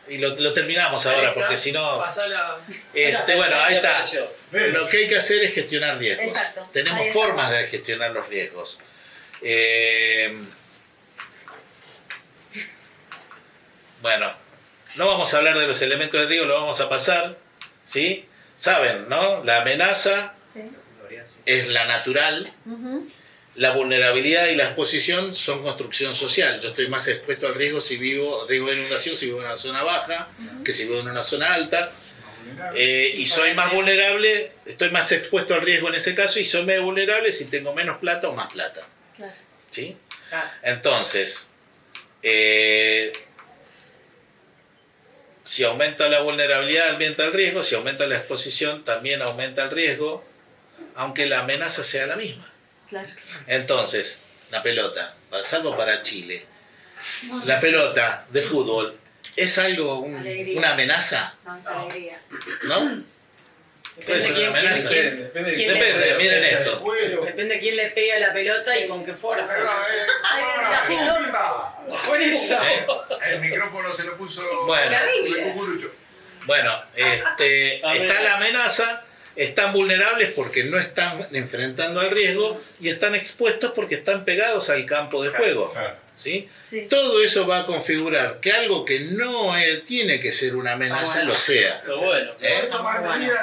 y lo terminamos ahora, porque si no... bueno, ahí está. Lo que hay que hacer es gestionar riesgos. Exacto. Tenemos Ahí está. formas de gestionar los riesgos. Bueno, no vamos a hablar de los elementos de riesgo, lo vamos a pasar, ¿sí? Saben, ¿no? La amenaza es la natural. La vulnerabilidad y la exposición son construcción social. Yo estoy más expuesto al riesgo riesgo de inundación si vivo en una zona baja que si vivo en una zona alta. Y soy más vulnerable, estoy más expuesto al riesgo en ese caso y soy más vulnerable si tengo menos plata o más plata. Claro. ¿Sí? Claro. Entonces, si aumenta la vulnerabilidad, aumenta el riesgo. Si aumenta la exposición, también aumenta el riesgo, aunque la amenaza sea la misma. Claro. Entonces, la pelota, salvo para Chile, la pelota de fútbol, ¿es algo, Alegría. una amenaza? No, es alegría. ¿No? Puede ser una amenaza. quién Depende, miren le- esto. Depende de quién le pega la pelota y con qué fuerza. Así, por eso. El micrófono se lo puso Bueno. el cucurucho. Bueno, está la amenaza, están vulnerables porque no están enfrentando al riesgo y están expuestos porque están pegados al campo de juego. ¿Sí? Sí. Todo eso va a configurar que algo que no tiene que ser una amenaza lo sea. Pero bueno. Podés tomar medidas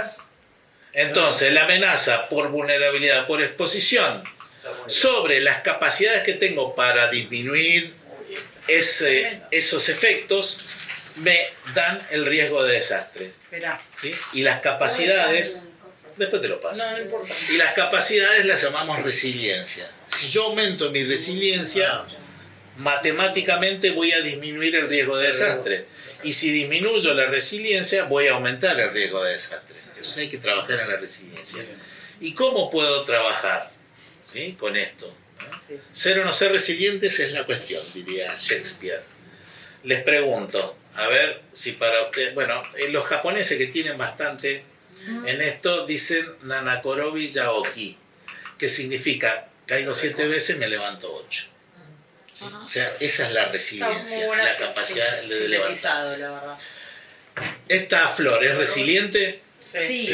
Entonces, la amenaza por vulnerabilidad, por exposición, sobre las capacidades que tengo para disminuir esos efectos, me dan el riesgo de desastre. ¿Sí? Y las capacidades, después te lo paso. No importa. Y las capacidades las llamamos resiliencia. Si yo aumento mi resiliencia, matemáticamente voy a disminuir el riesgo de desastre. Y si disminuyo la resiliencia, voy a aumentar el riesgo de desastre. Entonces hay que trabajar en la resiliencia. ¿Y cómo puedo trabajar? ¿Sí? Con esto. ¿No? Ser o no ser resilientes es la cuestión, diría Shakespeare. Les pregunto, a ver si para ustedes... Bueno, los japoneses que tienen bastante en esto dicen Nanakorobi Yaoki, que significa caigo 7 veces, me levanto 8. ¿Sí? O sea, esa es la resiliencia, la capacidad de levantarse. La verdad. ¿Esta flor es resiliente? Sí.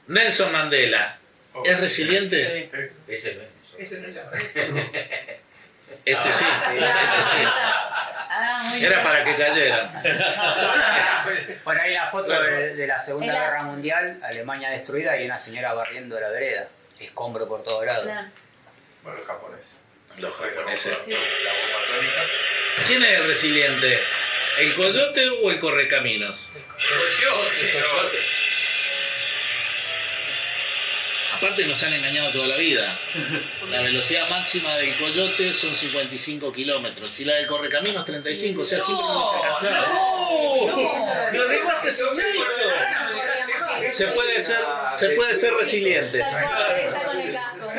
Nelson Mandela, ¿es resiliente? Ese no es. Eso no es la Este sí, este sí. Era para que cayeran. Bueno, hay la foto de la Segunda Guerra Mundial, Alemania destruida y una señora barriendo la vereda. Escombro por todos lados. Bueno, los japoneses. Los japoneses. La bomba atómica. ¿Quién es el resiliente? ¿El coyote o el correcaminos? coyote. Aparte nos han engañado toda la vida. La velocidad máxima del coyote son 55 kilómetros y la del correcaminos 35, o sea, siempre nos vas a alcanzar. ¡No! ¡Lo dejaste soñando! Se puede ser resiliente.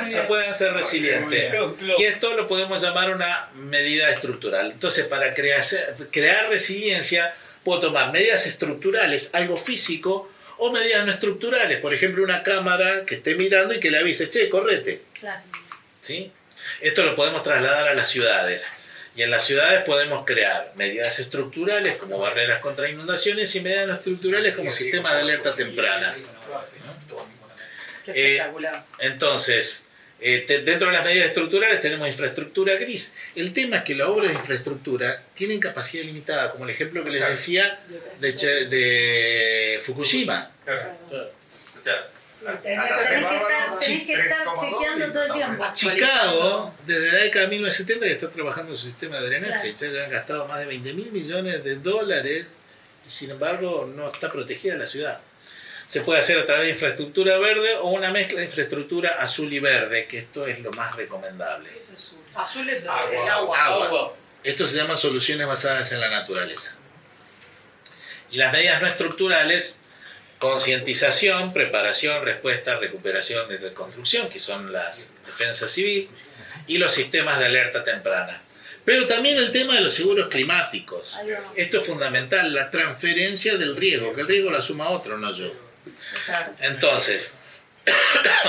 Se pueden ser resilientes. Y esto lo podemos llamar una medida estructural. Entonces, para crear resiliencia, puedo tomar medidas estructurales, algo físico, o medidas no estructurales. Por ejemplo, una cámara que esté mirando y que le avise, che, correte. Claro. ¿Sí? Esto lo podemos trasladar a las ciudades. Y en las ciudades podemos crear medidas estructurales como barreras contra inundaciones y medidas no estructurales como sistemas de alerta temprana. Espectacular. Entonces, dentro de las medidas estructurales tenemos infraestructura gris. El tema es que las obras de infraestructura tienen capacidad limitada, como el ejemplo que les decía de Fukushima. O sea, Tenés que estar chequeando todo el tiempo. Chicago, desde la década de 1970, que está trabajando en su sistema de drenaje. Ya han gastado más de 20.000 millones de dólares y sin embargo no está protegida la ciudad. Se puede hacer a través de infraestructura verde o una mezcla de infraestructura azul y verde, que esto es lo más recomendable. Azul es el Agua. agua. Esto se llama soluciones basadas en la naturaleza. Y las medidas no estructurales, concientización, preparación, respuesta, recuperación y reconstrucción, que son las defensas civil, y los sistemas de alerta temprana. Pero también el tema de los seguros climáticos. Esto es fundamental, la transferencia del riesgo, que el riesgo lo asuma otro, no yo. Entonces,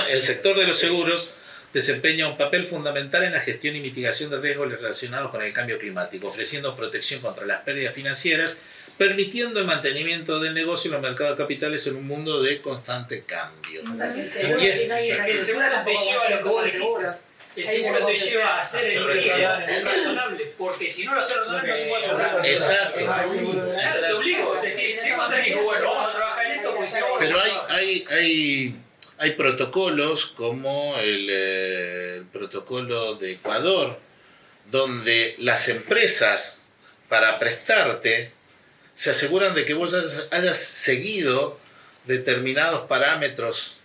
el sector de los seguros desempeña un papel fundamental en la gestión y mitigación de riesgos relacionados con el cambio climático, ofreciendo protección contra las pérdidas financieras, permitiendo el mantenimiento del negocio y los mercados de capitales en un mundo de constante cambio. El seguro te lleva a lo que vos dijiste. El seguro te lleva a hacer el razonable, porque si no lo haces razonable no se puede asegurar. Exacto. Te obligo, es decir, tengo tres hijos, bueno, vamos a trabajar en esto, porque si no... Pero hay protocolos como el protocolo de Ecuador, donde las empresas, para prestarte, se aseguran de que vos hayas seguido determinados parámetros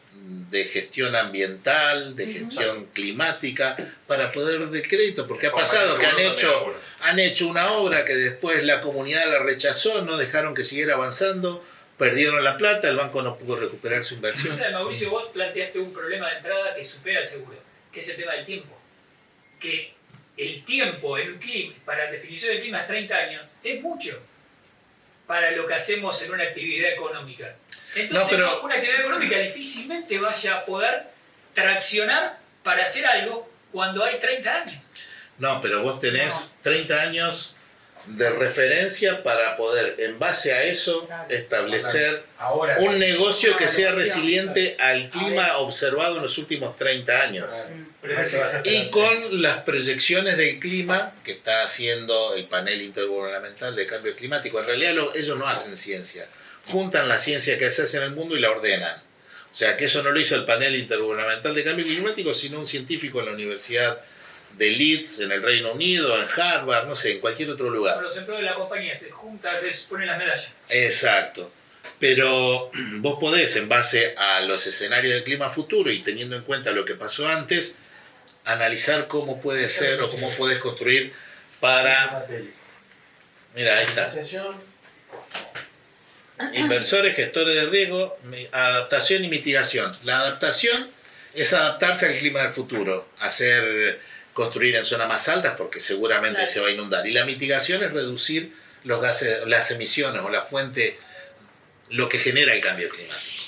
de gestión ambiental, de gestión climática, para poder dar crédito, porque ha pasado que han hecho una obra que después la comunidad la rechazó, no dejaron que siguiera avanzando, perdieron la plata, el banco no pudo recuperar su inversión. Mauricio, vos planteaste un problema de entrada que supera el seguro, que es el tema del tiempo. Que el tiempo en un clima, para la definición del clima es 30 años, es mucho para lo que hacemos en una actividad económica. Entonces, una actividad económica difícilmente vaya a poder traccionar para hacer algo cuando hay 30 años. No, pero vos tenés 30 años de referencia para poder, en base a eso, establecer un negocio que sea resiliente al clima observado en los últimos 30 años. Y con las proyecciones del clima que está haciendo el panel intergubernamental de cambio climático. En realidad ellos no hacen ciencia. juntan la ciencia que se hace en el mundo y la ordenan. O sea, que eso no lo hizo el panel intergubernamental de cambio climático, sino un científico en la Universidad de Leeds, en el Reino Unido, en Harvard, no sé, en cualquier otro lugar. Los empleados de la compañía se juntan, se ponen las medallas. Exacto. Pero vos podés, en base a los escenarios de clima futuro y teniendo en cuenta lo que pasó antes, analizar cómo puede ser o cómo puedes construir para... Mira, ahí está. Inversores, gestores de riesgo, adaptación y mitigación. La adaptación es adaptarse al clima del futuro, construir en zonas más altas porque seguramente se va a inundar. Y la mitigación es reducir los gases, las emisiones o la fuente, lo que genera el cambio climático.